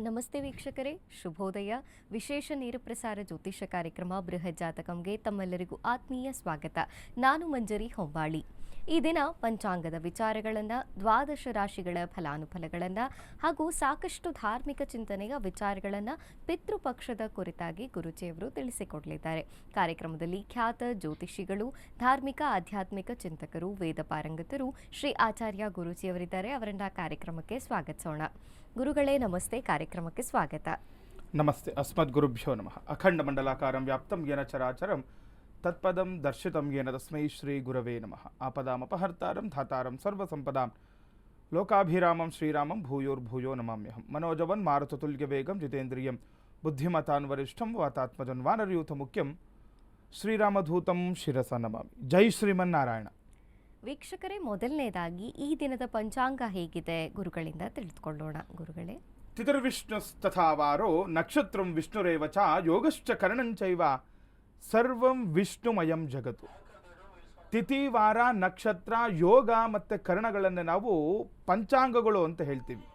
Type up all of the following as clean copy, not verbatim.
ನಮಸ್ತೆ ವೀಕ್ಷಕರೇ, ಶುಭೋದಯ. ವಿಶೇಷ ನೇರ ಪ್ರಸಾರ ಜ್ಯೋತಿಷ ಕಾರ್ಯಕ್ರಮ ಬೃಹತ್ ಜಾತಕಂಗೆ ತಮ್ಮೆಲ್ಲರಿಗೂ ಆತ್ಮೀಯ ಸ್ವಾಗತ. ನಾನು ಮಂಜರಿ ಹೊಂಬಾಳಿ. ಈ ದಿನ ಪಂಚಾಂಗದ ವಿಚಾರಗಳನ್ನು, ದ್ವಾದಶ ರಾಶಿಗಳ ಫಲಾನುಫಲಗಳನ್ನು ಹಾಗೂ ಸಾಕಷ್ಟು ಧಾರ್ಮಿಕ ಚಿಂತನೆಯ ವಿಚಾರಗಳನ್ನು ಪಿತೃಪಕ್ಷದ ಕುರಿತಾಗಿ ಗುರುಜಿಯವರು ತಿಳಿಸಿಕೊಡಲಿದ್ದಾರೆ. ಕಾರ್ಯಕ್ರಮದಲ್ಲಿ ಖ್ಯಾತ ಜ್ಯೋತಿಷಿಗಳು, ಧಾರ್ಮಿಕ ಆಧ್ಯಾತ್ಮಿಕ ಚಿಂತಕರು, ವೇದ ಪಾರಂಗತರು ಶ್ರೀ ಆಚಾರ್ಯ ಗುರೂಜಿಯವರಿದ್ದಾರೆ. ಅವರನ್ನ ಕಾರ್ಯಕ್ರಮಕ್ಕೆ ಸ್ವಾಗತಿಸೋಣ. ಗುರುಗಳೇ ನಮಸ್ತೆ, ಕಾರ್ಯಕ್ರಮಕ್ಕೆ ಸ್ವಾಗತ. ನಮಸ್ತೆ. ಅಸ್ಮದ್ ಗುರುಭ್ಯೋ ನಮಃ. ಅಖಂಡ ಮಂಡಲಾಕಾರಂ ವ್ಯಾಪ್ತಂ ಯೇನ ಚರಾಚರಂ ತತ್ಪದಂ ದರ್ಶಿತಂ ಯೇನ ತಸ್ಮೈ ಶ್ರೀ ಗುರವೇ ನಮಃ. ಆಪದಾಮಪಹರ್ತಾರಂ ಧಾತಾರಂ ಸರ್ವಸಂಪದಾಂ ಲೋಕಾಭಿರಾಮಂ ಶ್ರೀರಾಮಂ ಭೂಯೋರ್ಭೂಯೋ ನಮಾಮ್ಯಹಂ. ಮನೋಜವನ್ ಮಾರುತತುಲ್ಯ ವೇಗಂ ಜಿತೇಂದ್ರಿಯಂ ಬುದ್ಧಿಮತಾನ್ ವರಿಷ್ಠಂ ವಾತಾತ್ಮಜನ್ ವಾನರಯೂಥ ಮುಖ್ಯಂ ಶ್ರೀರಾಮಧೂತಂ ಶಿರಸ ನಮಾಮಿ. ಜೈ ಶ್ರೀಮನ್ನಾರಾಯಣ. ವೀಕ್ಷಕರೇ, ಮೊದಲನೇದಾಗಿ ಈ ದಿನದ ಪಂಚಾಂಗ ಹೇಗಿದೆ ಗುರುಗಳಿಂದ ತಿಳಿದುಕೊಳ್ಳೋಣ. ಗುರುಗಳೇ, ತಿಥಿರ್ವಿಷ್ಣುಸ್ತಥಾವಾರೋ ನಕ್ಷತ್ರಂ ವಿಷ್ಣುರೇವ ಚ ಯೋಗಶ್ಚ ಕರ್ಣಂಚೈವ ಸರ್ವಂ ವಿಷ್ಣುಮಯಂ ಜಗತ್ತು. ತಿಥಿ, ವಾರ, ನಕ್ಷತ್ರ, ಯೋಗ ಮತ್ತು ಕರ್ಣಗಳನ್ನು ನಾವು ಪಂಚಾಂಗಗಳು ಅಂತ ಹೇಳ್ತೀವಿ.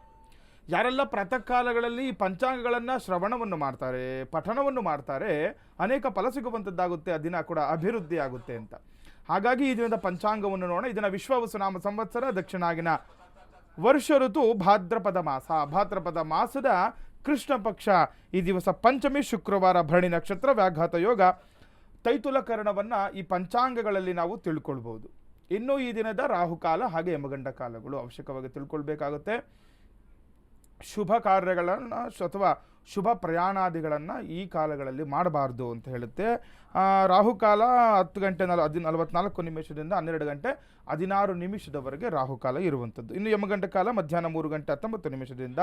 ಯಾರೆಲ್ಲ ಪ್ರಾತಃ ಕಾಲಗಳಲ್ಲಿ ಈ ಪಂಚಾಂಗಗಳನ್ನು ಶ್ರವಣವನ್ನು ಮಾಡ್ತಾರೆ, ಪಠಣವನ್ನು ಮಾಡ್ತಾರೆ, ಅನೇಕ ಫಲ ಸಿಗುವಂಥದ್ದಾಗುತ್ತೆ, ಆ ದಿನ ಕೂಡ ಅಭಿವೃದ್ಧಿ ಆಗುತ್ತೆ ಅಂತ. ಹಾಗಾಗಿ ಈ ದಿನದ ಪಂಚಾಂಗವನ್ನು ನೋಡೋಣ. ಇದನ್ನು ವಿಶ್ವಾವಸುನಾಮ ಸಂವತ್ಸರ, ದಕ್ಷಿಣಾಗಿನ ವರ್ಷ ಋತು ಭಾದ್ರಪದ ಮಾಸ. ಭಾದ್ರಪದ ಮಾಸದ ಕೃಷ್ಣ ಪಕ್ಷ ಈ ದಿವಸ ಪಂಚಮಿ, ಶುಕ್ರವಾರ, ಭರಣಿ ನಕ್ಷತ್ರ, ವ್ಯಾಘಾತ ಯೋಗ, ತೈತುಲ ಕರ್ಣವನ್ನು ಈ ಪಂಚಾಂಗಗಳಲ್ಲಿ ನಾವು ತಿಳ್ಕೊಳ್ಬೋದು. ಇನ್ನು ಈ ದಿನದ ರಾಹುಕಾಲ ಹಾಗೆ ಯಮಗಂಡ ಕಾಲಗಳು ಅವಶ್ಯಕವಾಗಿ ತಿಳ್ಕೊಳ್ಬೇಕಾಗುತ್ತೆ. ಶುಭ ಕಾರ್ಯಗಳನ್ನು ಅಥವಾ ಶುಭ ಪ್ರಯಾಣಾದಿಗಳನ್ನು ಈ ಕಾಲಗಳಲ್ಲಿ ಮಾಡಬಾರ್ದು ಅಂತ ಹೇಳುತ್ತೆ. ರಾಹುಕಾಲ 10 ಗಂಟೆ 44 ನಿಮಿಷದಿಂದ 12 ಗಂಟೆ 16 ನಿಮಿಷದವರೆಗೆ ರಾಹುಕಾಲ ಇರುವಂಥದ್ದು. ಇನ್ನು ಯಮಗಂಡ ಕಾಲ ಮಧ್ಯಾಹ್ನ 3 ಗಂಟೆ 19 ನಿಮಿಷದಿಂದ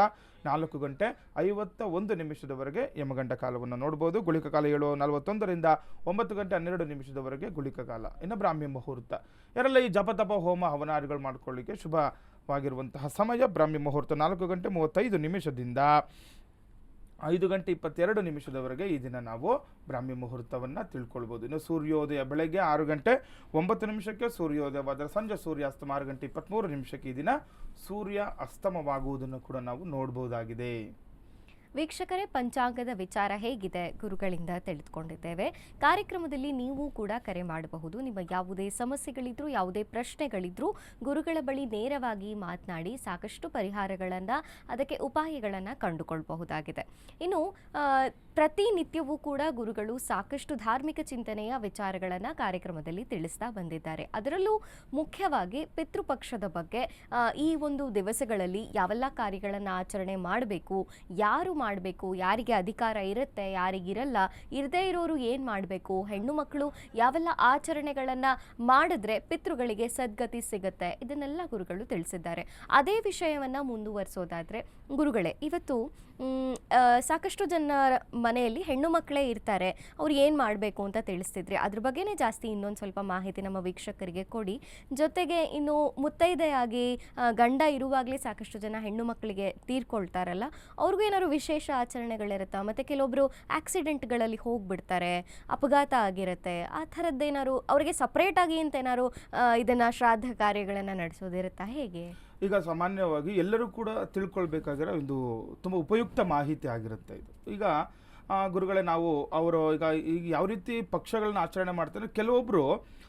4 ಗಂಟೆ 51 ನಿಮಿಷದವರೆಗೆ ಯಮಗಂಡ ಕಾಲವನ್ನು ನೋಡ್ಬೋದು. ಗುಳಿಕ ಕಾಲ 7:41ರಿಂದ 9 ಗಂಟೆ 12 ನಿಮಿಷದವರೆಗೆ ಗುಳಿಕ ಕಾಲ. ಇನ್ನು ಬ್ರಾಹ್ಮಿ ಮುಹೂರ್ತ. ಯಾರೆಲ್ಲ ಈ ಜಪತಪ ಹೋಮ ಹವನಾದಿಗಳು ಮಾಡ್ಕೊಳ್ಳಿಕ್ಕೆ ಶುಭವಾಗಿರುವಂತಹ ಸಮಯ ಬ್ರಾಹ್ಮಿ ಮುಹೂರ್ತ 4 ಗಂಟೆ 35 ನಿಮಿಷದಿಂದ 5 ಗಂಟೆ 22 ನಿಮಿಷದವರೆಗೆ ಈ ದಿನ ನಾವು ಬ್ರಾಹ್ಮಿ ಮುಹೂರ್ತವನ್ನು ತಿಳ್ಕೊಳ್ಬೋದು. ಇನ್ನು ಸೂರ್ಯೋದಯ ಬೆಳಗ್ಗೆ 6 ಗಂಟೆ 9 ನಿಮಿಷಕ್ಕೆ ಸೂರ್ಯೋದಯವಾದರೆ ಸಂಜೆ ಸೂರ್ಯಾಸ್ತಮ 6 ಗಂಟೆ 23 ನಿಮಿಷಕ್ಕೆ ಈ ದಿನ ಸೂರ್ಯ ಅಸ್ತಮವಾಗುವುದನ್ನು ಕೂಡ ನಾವು ನೋಡ್ಬೋದಾಗಿದೆ. ವೀಕ್ಷಕರೇ, ಪಂಚಾಂಗದ ವಿಚಾರ ಹೇಗಿದೆ ಗುರುಗಳಿಂದ ತಿಳಿದುಕೊಂಡಿದ್ದೇವೆ. ಕಾರ್ಯಕ್ರಮದಲ್ಲಿ ನೀವು ಕೂಡ ಕರೆ ಮಾಡಬಹುದು. ನಿಮ್ಮ ಯಾವುದೇ ಸಮಸ್ಯೆಗಳಿದ್ರೂ, ಯಾವುದೇ ಪ್ರಶ್ನೆಗಳಿದ್ರೂ ಗುರುಗಳ ಬಳಿ ನೇರವಾಗಿ ಮಾತನಾಡಿ ಸಾಕಷ್ಟು ಪರಿಹಾರಗಳನ್ನು, ಅದಕ್ಕೆ ಉಪಾಯಗಳನ್ನು ಕಂಡುಕೊಳ್ಳಬಹುದಾಗಿದೆ. ಇನ್ನು ಪ್ರತಿನಿತ್ಯವೂ ಕೂಡ ಗುರುಗಳು ಸಾಕಷ್ಟು ಧಾರ್ಮಿಕ ಚಿಂತನೆಯ ವಿಚಾರಗಳನ್ನು ಕಾರ್ಯಕ್ರಮದಲ್ಲಿ ತಿಳಿಸ್ತಾ ಬಂದಿದ್ದಾರೆ. ಅದರಲ್ಲೂ ಮುಖ್ಯವಾಗಿ ಪಿತೃಪಕ್ಷದ ಬಗ್ಗೆ, ಈ ಒಂದು ದಿವಸಗಳಲ್ಲಿ ಯಾವೆಲ್ಲ ಕಾರ್ಯಗಳನ್ನು ಆಚರಣೆ ಮಾಡಬೇಕು, ಯಾರು ಮಾಡಬೇಕು, ಯಾರಿಗೆ ಅಧಿಕಾರ ಇರುತ್ತೆ, ಯಾರಿಗಿರಲ್ಲ, ಇರದೇ ಇರೋರು ಏನು ಮಾಡಬೇಕು, ಹೆಣ್ಣು ಮಕ್ಕಳು ಯಾವೆಲ್ಲ ಆಚರಣೆಗಳನ್ನು ಮಾಡಿದ್ರೆ ಪಿತೃಗಳಿಗೆ ಸದ್ಗತಿ ಸಿಗುತ್ತೆ, ಇದನ್ನೆಲ್ಲ ಗುರುಗಳು ತಿಳಿಸಿದ್ದಾರೆ. ಅದೇ ವಿಷಯವನ್ನು ಮುಂದುವರಿಸೋದಾದರೆ ಗುರುಗಳೇ, ಇವತ್ತು ಸಾಕಷ್ಟು ಜನರ ಮನೆಯಲ್ಲಿ ಹೆಣ್ಣು ಮಕ್ಕಳೇ ಇರ್ತಾರೆ, ಅವ್ರು ಏನು ಮಾಡಬೇಕು ಅಂತ ತಿಳಿಸ್ತಿದ್ರಿ. ಅದ್ರ ಬಗ್ಗೆನೇ ಜಾಸ್ತಿ ಇನ್ನೊಂದು ಸ್ವಲ್ಪ ಮಾಹಿತಿ ನಮ್ಮ ವೀಕ್ಷಕರಿಗೆ ಕೊಡಿ. ಜೊತೆಗೆ ಇನ್ನು ಮುತ್ತೈದೆಯಾಗಿ ಗಂಡ ಇರುವಾಗಲೇ ಸಾಕಷ್ಟು ಜನ ಹೆಣ್ಣು ಮಕ್ಕಳಿಗೆ ತೀರ್ಕೊಳ್ತಾರಲ್ಲ, ಅವ್ರಿಗೂ ಏನಾದ್ರು ವಿಶೇಷ ಆಚರಣೆಗಳಿರುತ್ತಾ? ಮತ್ತು ಕೆಲವೊಬ್ಬರು ಆಕ್ಸಿಡೆಂಟ್ಗಳಲ್ಲಿ ಹೋಗ್ಬಿಡ್ತಾರೆ, ಅಪಘಾತ ಆಗಿರುತ್ತೆ, ಆ ಥರದ್ದೇನಾದ್ರು ಅವರಿಗೆ ಸಪ್ರೇಟಾಗಿ ಅಂತ ಏನಾದ್ರು ಇದನ್ನು ಶ್ರಾದ್ದ ಕಾರ್ಯಗಳನ್ನು ನಡೆಸೋದಿರುತ್ತಾ, ಹೇಗೆ? ಈಗ ಸಾಮಾನ್ಯವಾಗಿ ಎಲ್ಲರೂ ಕೂಡ ತಿಳ್ಕೊಳ್ಬೇಕಾಗಿರೋ ಒಂದು ತುಂಬ ಉಪಯುಕ್ತ ಮಾಹಿತಿ ಆಗಿರುತ್ತೆ ಇದು. ಈಗ ಗುರುಗಳೇ, ನಾವು ಅವರು ಈಗ ಯಾವ ರೀತಿ ಪಕ್ಷಗಳನ್ನ ಆಚರಣೆ ಮಾಡ್ತಾರೆ, ಕೆಲವೊಬ್ಬರು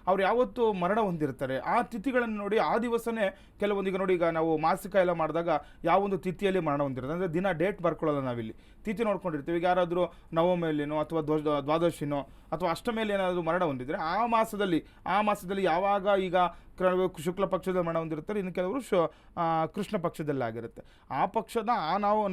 ಅವ್ರು ಯಾವತ್ತು ಮರಣ ಹೊಂದಿರ್ತಾರೆ ಆ ತಿಥಿಗಳನ್ನು ನೋಡಿ ಆ ದಿವಸನೇ ಕೆಲವೊಂದು, ಈಗ ನೋಡಿ, ಈಗ ನಾವು ಮಾಸಿಕ ಎಲ್ಲ ಮಾಡಿದಾಗ ಯಾವೊಂದು ತಿಥಿಯಲ್ಲಿ ಮರಣ ಹೊಂದಿರುತ್ತೆ ಅಂದರೆ ದಿನ ಡೇಟ್ ಬರ್ಕೊಳ್ಳಲ್ಲ, ನಾವಿಲ್ಲಿ ತಿಥಿ ನೋಡ್ಕೊಂಡಿರ್ತೀವಿ. ಈಗ ಯಾರಾದರೂ ನವಮಿಯಲ್ಲಿನೋ ಅಥವಾ ದ್ವಾದಶಿನೋ ಅಥವಾ ಅಷ್ಟಮಿಯಲ್ಲಿ ಏನಾದರೂ ಮರಣ ಹೊಂದಿದ್ರೆ ಆ ಮಾಸದಲ್ಲಿ ಯಾವಾಗ ಈಗ ಶುಕ್ಲ ಪಕ್ಷದ ಮರಣ ಹೊಂದಿರ್ತಾರೆ, ಇನ್ನು ಕೆಲವರು ಕೃಷ್ಣ ಪಕ್ಷದಲ್ಲಾಗಿರುತ್ತೆ. ಆ ಪಕ್ಷದ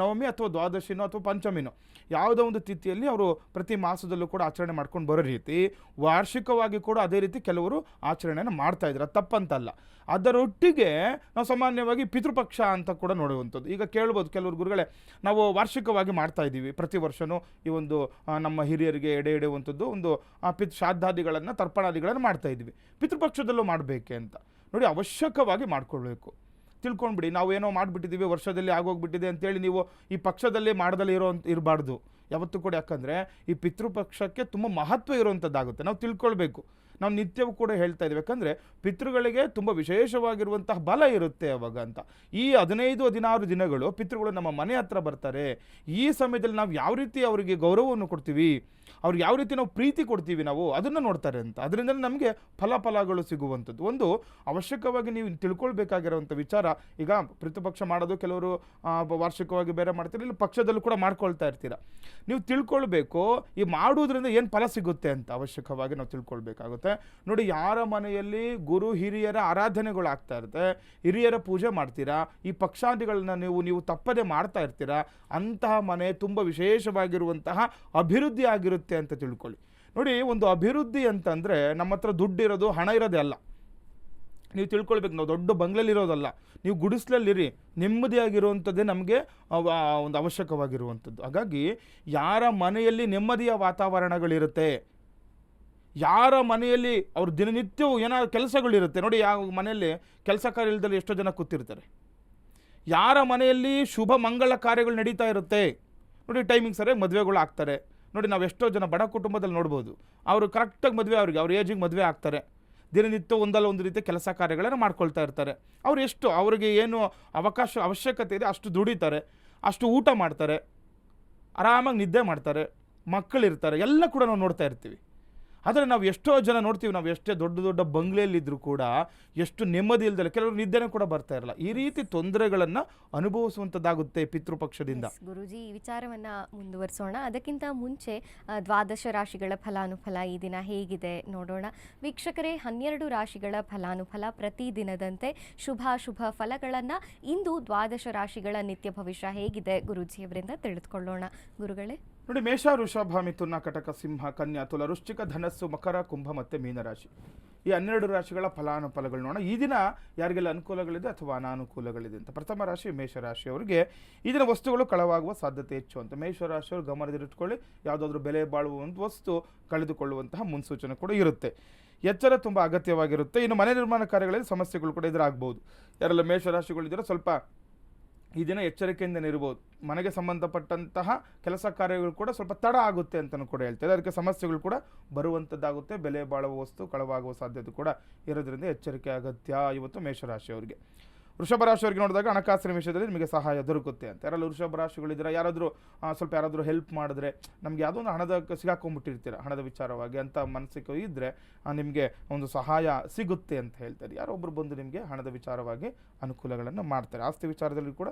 ನವಮಿ ಅಥವಾ ದ್ವಾದಶಿನೋ ಅಥವಾ ಪಂಚಮಿನೋ ಯಾವುದೋ ಒಂದು ತಿಥಿಯಲ್ಲಿ ಅವರು ಪ್ರತಿ ಮಾಸದಲ್ಲೂ ಕೂಡ ಆಚರಣೆ ಮಾಡ್ಕೊಂಡು ಬರೋ ರೀತಿ ವಾರ್ಷಿಕವಾಗಿ ಕೂಡ ಅದೇ ರೀತಿ ಕೆಲವರು ಆಚರಣೆಯನ್ನು ಮಾಡ್ತಾ ಇದ್ದಾರೆ. ಅದು ತಪ್ಪಂತಲ್ಲ. ಅದರೊಟ್ಟಿಗೆ ನಾವು ಸಾಮಾನ್ಯವಾಗಿ ಪಿತೃಪಕ್ಷ ಅಂತ ಕೂಡ ನೋಡುವಂಥದ್ದು. ಈಗ ಕೇಳ್ಬೋದು ಕೆಲವರು, ಗುರುಗಳೇ ನಾವು ವಾರ್ಷಿಕವಾಗಿ ಮಾಡ್ತಾ ಇದ್ದೀವಿ, ಪ್ರತಿ ವರ್ಷವೂ ಈ ಒಂದು ನಮ್ಮ ಹಿರಿಯರಿಗೆ ಎಡೆ ಇಡುವಂಥದ್ದು ಒಂದು ಶ್ರಾದ್ದಾದಿಗಳನ್ನು, ತರ್ಪಣಾದಿಗಳನ್ನು ಮಾಡ್ತಾ ಇದ್ದೀವಿ. ಪಿತೃಪಕ್ಷದಲ್ಲೂ ಮಾಡಬೇಕೆ ಅಂತ ನೋಡಿ, ಅವಶ್ಯಕವಾಗಿ ಮಾಡ್ಕೊಳ್ಬೇಕು. ತಿಳ್ಕೊಂಡ್ಬಿಡಿ, ನಾವು ಏನೋ ಮಾಡಿಬಿಟ್ಟಿದ್ದೀವಿ, ವರ್ಷದಲ್ಲಿ ಆಗೋಗ್ಬಿಟ್ಟಿದೆ ಅಂತೇಳಿ ನೀವು ಈ ಪಕ್ಷದಲ್ಲೇ ಮಾಡದಲ್ಲೇ ಇರಬಾರ್ದು ಯಾವತ್ತೂ ಕೂಡ. ಯಾಕಂದರೆ ಈ ಪಿತೃಪಕ್ಷಕ್ಕೆ ತುಂಬ ಮಹತ್ವ ಇರುವಂಥದ್ದಾಗುತ್ತೆ, ನಾವು ತಿಳ್ಕೊಳ್ಬೇಕು. ನಾವು ನಿತ್ಯವೂ ಕೂಡ ಹೇಳ್ತಾ ಇದ್ದೀವಿ. ಯಾಕಂದರೆ ಪಿತೃಗಳಿಗೆ ತುಂಬ ವಿಶೇಷವಾಗಿರುವಂತಹ ಬಲ ಇರುತ್ತೆ ಅವಾಗ ಅಂತ. ಈ 15-16 ದಿನಗಳು ಪಿತೃಗಳು ನಮ್ಮ ಮನೆ ಹತ್ರ ಬರ್ತಾರೆ. ಈ ಸಮಯದಲ್ಲಿ ನಾವು ಯಾವ ರೀತಿ ಅವರಿಗೆ ಗೌರವವನ್ನು ಕೊಡ್ತೀವಿ, ಅವ್ರಿಗೆ ಯಾವ ರೀತಿ ನಾವು ಪ್ರೀತಿ ಕೊಡ್ತೀವಿ, ನಾವು ಅದನ್ನು ನೋಡ್ತಾರೆ ಅಂತ. ಅದರಿಂದ ನಮಗೆ ಫಲಗಳು ಸಿಗುವಂಥದ್ದು. ಒಂದು ಅವಶ್ಯಕವಾಗಿ ನೀವು ತಿಳ್ಕೊಳ್ಬೇಕಾಗಿರುವಂಥ ವಿಚಾರ, ಈಗ ಪ್ರತಿಪಕ್ಷ ಮಾಡೋದು ಕೆಲವರು ವಾರ್ಷಿಕವಾಗಿ ಬೇರೆ ಮಾಡ್ತೀರಿ, ಇಲ್ಲ ಪಕ್ಷದಲ್ಲೂ ಕೂಡ ಮಾಡ್ಕೊಳ್ತಾ ಇರ್ತೀರ. ನೀವು ತಿಳ್ಕೊಳ್ಬೇಕು ಈ ಮಾಡುವುದರಿಂದ ಏನು ಫಲ ಸಿಗುತ್ತೆ ಅಂತ ಅವಶ್ಯಕವಾಗಿ ನಾವು ತಿಳ್ಕೊಳ್ಬೇಕಾಗುತ್ತೆ. ನೋಡಿ, ಯಾರ ಮನೆಯಲ್ಲಿ ಗುರು ಹಿರಿಯರ ಆರಾಧನೆಗಳು ಆಗ್ತಾ ಇರುತ್ತೆ, ಹಿರಿಯರ ಪೂಜೆ ಮಾಡ್ತೀರಾ, ಈ ಪಕ್ಷಾದಿಗಳನ್ನ ನೀವು ತಪ್ಪದೆ ಮಾಡ್ತಾ ಇರ್ತೀರಾ, ಅಂತಹ ಮನೆ ತುಂಬ ವಿಶೇಷವಾಗಿರುವಂತಹ ಅಭಿವೃದ್ಧಿ ಆಗಿರುತ್ತೆ ಅಂತ ತಿಳ್ಕೊಳ್ಳಿ. ನೋಡಿ, ಒಂದು ಅಭಿವೃದ್ಧಿ ಅಂತಂದರೆ ನಮ್ಮ ಹತ್ರ ದುಡ್ಡಿರೋದು, ಹಣ ಇರೋದೇ ಅಲ್ಲ. ನೀವು ತಿಳ್ಕೊಳ್ಬೇಕು, ನಾವು ದೊಡ್ಡ ಬಂಗ್ಲೆಲಿರೋದಲ್ಲ, ನೀವು ಗುಡಿಸ್ಲಲ್ಲಿರಿ, ನೆಮ್ಮದಿಯಾಗಿರುವಂಥದ್ದೇ ನಮಗೆ ಒಂದು ಅವಶ್ಯಕವಾಗಿರುವಂಥದ್ದು. ಹಾಗಾಗಿ ಯಾರ ಮನೆಯಲ್ಲಿ ನೆಮ್ಮದಿಯ ವಾತಾವರಣಗಳಿರುತ್ತೆ, ಯಾರ ಮನೆಯಲ್ಲಿ ಅವ್ರ ದಿನನಿತ್ಯವೂ ಏನಾದ್ರು ಕೆಲಸಗಳಿರುತ್ತೆ, ನೋಡಿ ಯಾವ ಮನೆಯಲ್ಲಿ ಕೆಲಸ ಕಾರ್ಯ ಇಲ್ಲದಲ್ಲಿ ಎಷ್ಟೋ ಜನ ಕೂತಿರ್ತಾರೆ, ಯಾರ ಮನೆಯಲ್ಲಿ ಶುಭ ಮಂಗಳ ಕಾರ್ಯಗಳು ನಡೀತಾ ಇರುತ್ತೆ, ನೋಡಿ ಟೈಮಿಂಗ್ ಸರಿಯಾಗಿ ಮದುವೆಗಳು ಆಗ್ತಾರೆ. ನೋಡಿ, ನಾವು ಎಷ್ಟೋ ಜನ ಬಡ ಕುಟುಂಬದಲ್ಲಿ ನೋಡ್ಬೋದು, ಅವರು ಕರೆಕ್ಟಾಗಿ ಮದುವೆ, ಅವ್ರ ಏಜಿಗೆ ಮದುವೆ ಆಗ್ತಾರೆ, ದಿನನಿತ್ಯ ಒಂದಲ್ಲ ಒಂದು ರೀತಿ ಕೆಲಸ ಕಾರ್ಯಗಳನ್ನು ಮಾಡ್ಕೊಳ್ತಾ ಇರ್ತಾರೆ. ಅವ್ರಿಗೆ ಏನು ಅವಶ್ಯಕತೆ ಇದೆ ಅಷ್ಟು ದುಡಿತಾರೆ, ಅಷ್ಟು ಊಟ ಮಾಡ್ತಾರೆ, ಆರಾಮಾಗಿ ನಿದ್ದೆ ಮಾಡ್ತಾರೆ, ಮಕ್ಕಳಿರ್ತಾರೆ, ಎಲ್ಲ ಕೂಡ ನಾವು ನೋಡ್ತಾ ಇರ್ತೀವಿ. ಆದರೆ ನಾವು ಎಷ್ಟೋ ಜನ ನೋಡ್ತೀವಿ, ನಾವು ಎಷ್ಟೇ ದೊಡ್ಡ ದೊಡ್ಡ ಬಂಗ್ಲೆಯಲ್ಲಿದ್ದರೂ ಕೂಡ ಎಷ್ಟು ನೆಮ್ಮದಿ ಇಲ್ದಲೆ, ಕೆಲವರು ನಿದ್ದೆನೇ ಕೂಡ ಬರ್ತಾ ಇರಲ್ಲ. ಈ ರೀತಿ ತೊಂದರೆಗಳನ್ನು ಅನುಭವಿಸುವಂಥದ್ದಾಗುತ್ತೆ ಪಿತೃಪಕ್ಷದಿಂದ. ಗುರುಜಿ, ಈ ವಿಚಾರವನ್ನು ಮುಂದುವರಿಸೋಣ. ಅದಕ್ಕಿಂತ ಮುಂಚೆ ದ್ವಾದಶ ರಾಶಿಗಳ ಫಲಾನುಫಲ ಈ ದಿನ ಹೇಗಿದೆ ನೋಡೋಣ. ವೀಕ್ಷಕರೇ, 12 ರಾಶಿಗಳ ಫಲಾನುಫಲ ಪ್ರತಿದಿನದಂತೆ ಶುಭ ಫಲಗಳನ್ನು ಇಂದು ದ್ವಾದಶ ರಾಶಿಗಳ ನಿತ್ಯ ಭವಿಷ್ಯ ಹೇಗಿದೆ ಗುರುಜಿಯವರಿಂದ ತಿಳಿದುಕೊಳ್ಳೋಣ. ಗುರುಗಳೇ, ನೋಡಿ, ಮೇಷ, ವೃಷಭ, ಮಿಥುನ, ಕಟಕ, ಸಿಂಹ, ಕನ್ಯಾ, ತುಲ, ವೃಶ್ಚಿಕ, ಧನಸ್ಸು, ಮಕರ, ಕುಂಭ ಮತ್ತು ಮೀನರಾಶಿ, ಈ 12 ರಾಶಿಗಳ ಫಲಾನುಫಲಗಳು ನೋಡೋಣ. ಈ ದಿನ ಯಾರಿಗೆಲ್ಲ ಅನುಕೂಲಗಳಿದೆ ಅಥವಾ ಅನಾನುಕೂಲಗಳಿದೆ ಅಂತ. ಪ್ರಥಮ ರಾಶಿ ಮೇಷರಾಶಿಯವರಿಗೆ ಈ ದಿನ ವಸ್ತುಗಳು ಕಳವಾಗುವ ಸಾಧ್ಯತೆ ಹೆಚ್ಚು ಅಂತ. ಮೇಷರಾಶಿಯವರು ಗಮನದಲ್ಲಿಟ್ಕೊಳ್ಳಿ, ಯಾವುದಾದ್ರೂ ಬೆಲೆ ಬಾಳುವ ಒಂದು ವಸ್ತು ಕಳೆದುಕೊಳ್ಳುವಂತಹ ಮುನ್ಸೂಚನೆ ಕೂಡ ಇರುತ್ತೆ. ಎಚ್ಚರ ತುಂಬ ಅಗತ್ಯವಾಗಿರುತ್ತೆ. ಇನ್ನು ಮನೆ ನಿರ್ಮಾಣ ಕಾರ್ಯಗಳಲ್ಲಿ ಸಮಸ್ಯೆಗಳು ಕೂಡ ಎದುರಾಗ್ಬೋದು. ಯಾರೆಲ್ಲ ಮೇಷರಾಶಿಗಳಿದ್ದೀರೋ ಸ್ವಲ್ಪ ಈ ದಿನ ಎಚ್ಚರಿಕೆಯಿಂದ ಇರ್ಬೋದು. ಮನೆಗೆ ಸಂಬಂಧಪಟ್ಟಂತಹ ಕೆಲಸ ಕಾರ್ಯಗಳು ಕೂಡ ಸ್ವಲ್ಪ ತಡ ಆಗುತ್ತೆ ಅಂತಲೂ ಕೂಡ ಹೇಳ್ತಾರೆ. ಅದಕ್ಕೆ ಸಮಸ್ಯೆಗಳು ಕೂಡ ಬರುವಂಥದ್ದಾಗುತ್ತೆ. ಬೆಲೆ ಬಾಳುವ ವಸ್ತು ಕಳವಾಗುವ ಸಾಧ್ಯತೆ ಕೂಡ ಇರೋದ್ರಿಂದ ಎಚ್ಚರಿಕೆ ಅಗತ್ಯ ಇವತ್ತು ಮೇಷರಾಶಿಯವರಿಗೆ. ವೃಷಭ ರಾಶಿಯವರಿಗೆ ನೋಡಿದಾಗ ಹಣಕಾಸಿನ ವಿಷಯದಲ್ಲಿ ನಿಮಗೆ ಸಹಾಯ ದೊರಕುತ್ತೆ ಅಂತ. ಯಾರೆಲ್ಲ ವೃಷಭ ರಾಶಿಗಳಿದ್ದೀರಾ, ಯಾರಾದರೂ ಹೆಲ್ಪ್ ಮಾಡಿದ್ರೆ, ನಮಗೆ ಯಾವುದೋ ಒಂದು ಹಣದ ಸಿಗಾಕೊಂಡ್ಬಿಟ್ಟಿರ್ತೀರ ಹಣದ ವಿಚಾರವಾಗಿ ಅಂತ ಮನಸ್ಸಿಗೆ ಇದ್ದರೆ ನಿಮಗೆ ಒಂದು ಸಹಾಯ ಸಿಗುತ್ತೆ ಅಂತ ಹೇಳ್ತಾರೆ. ಯಾರೊಬ್ಬರು ಬಂದು ನಿಮಗೆ ಹಣದ ವಿಚಾರವಾಗಿ ಅನುಕೂಲಗಳನ್ನು ಮಾಡ್ತಾರೆ. ಆಸ್ತಿ ವಿಚಾರದಲ್ಲಿ ಕೂಡ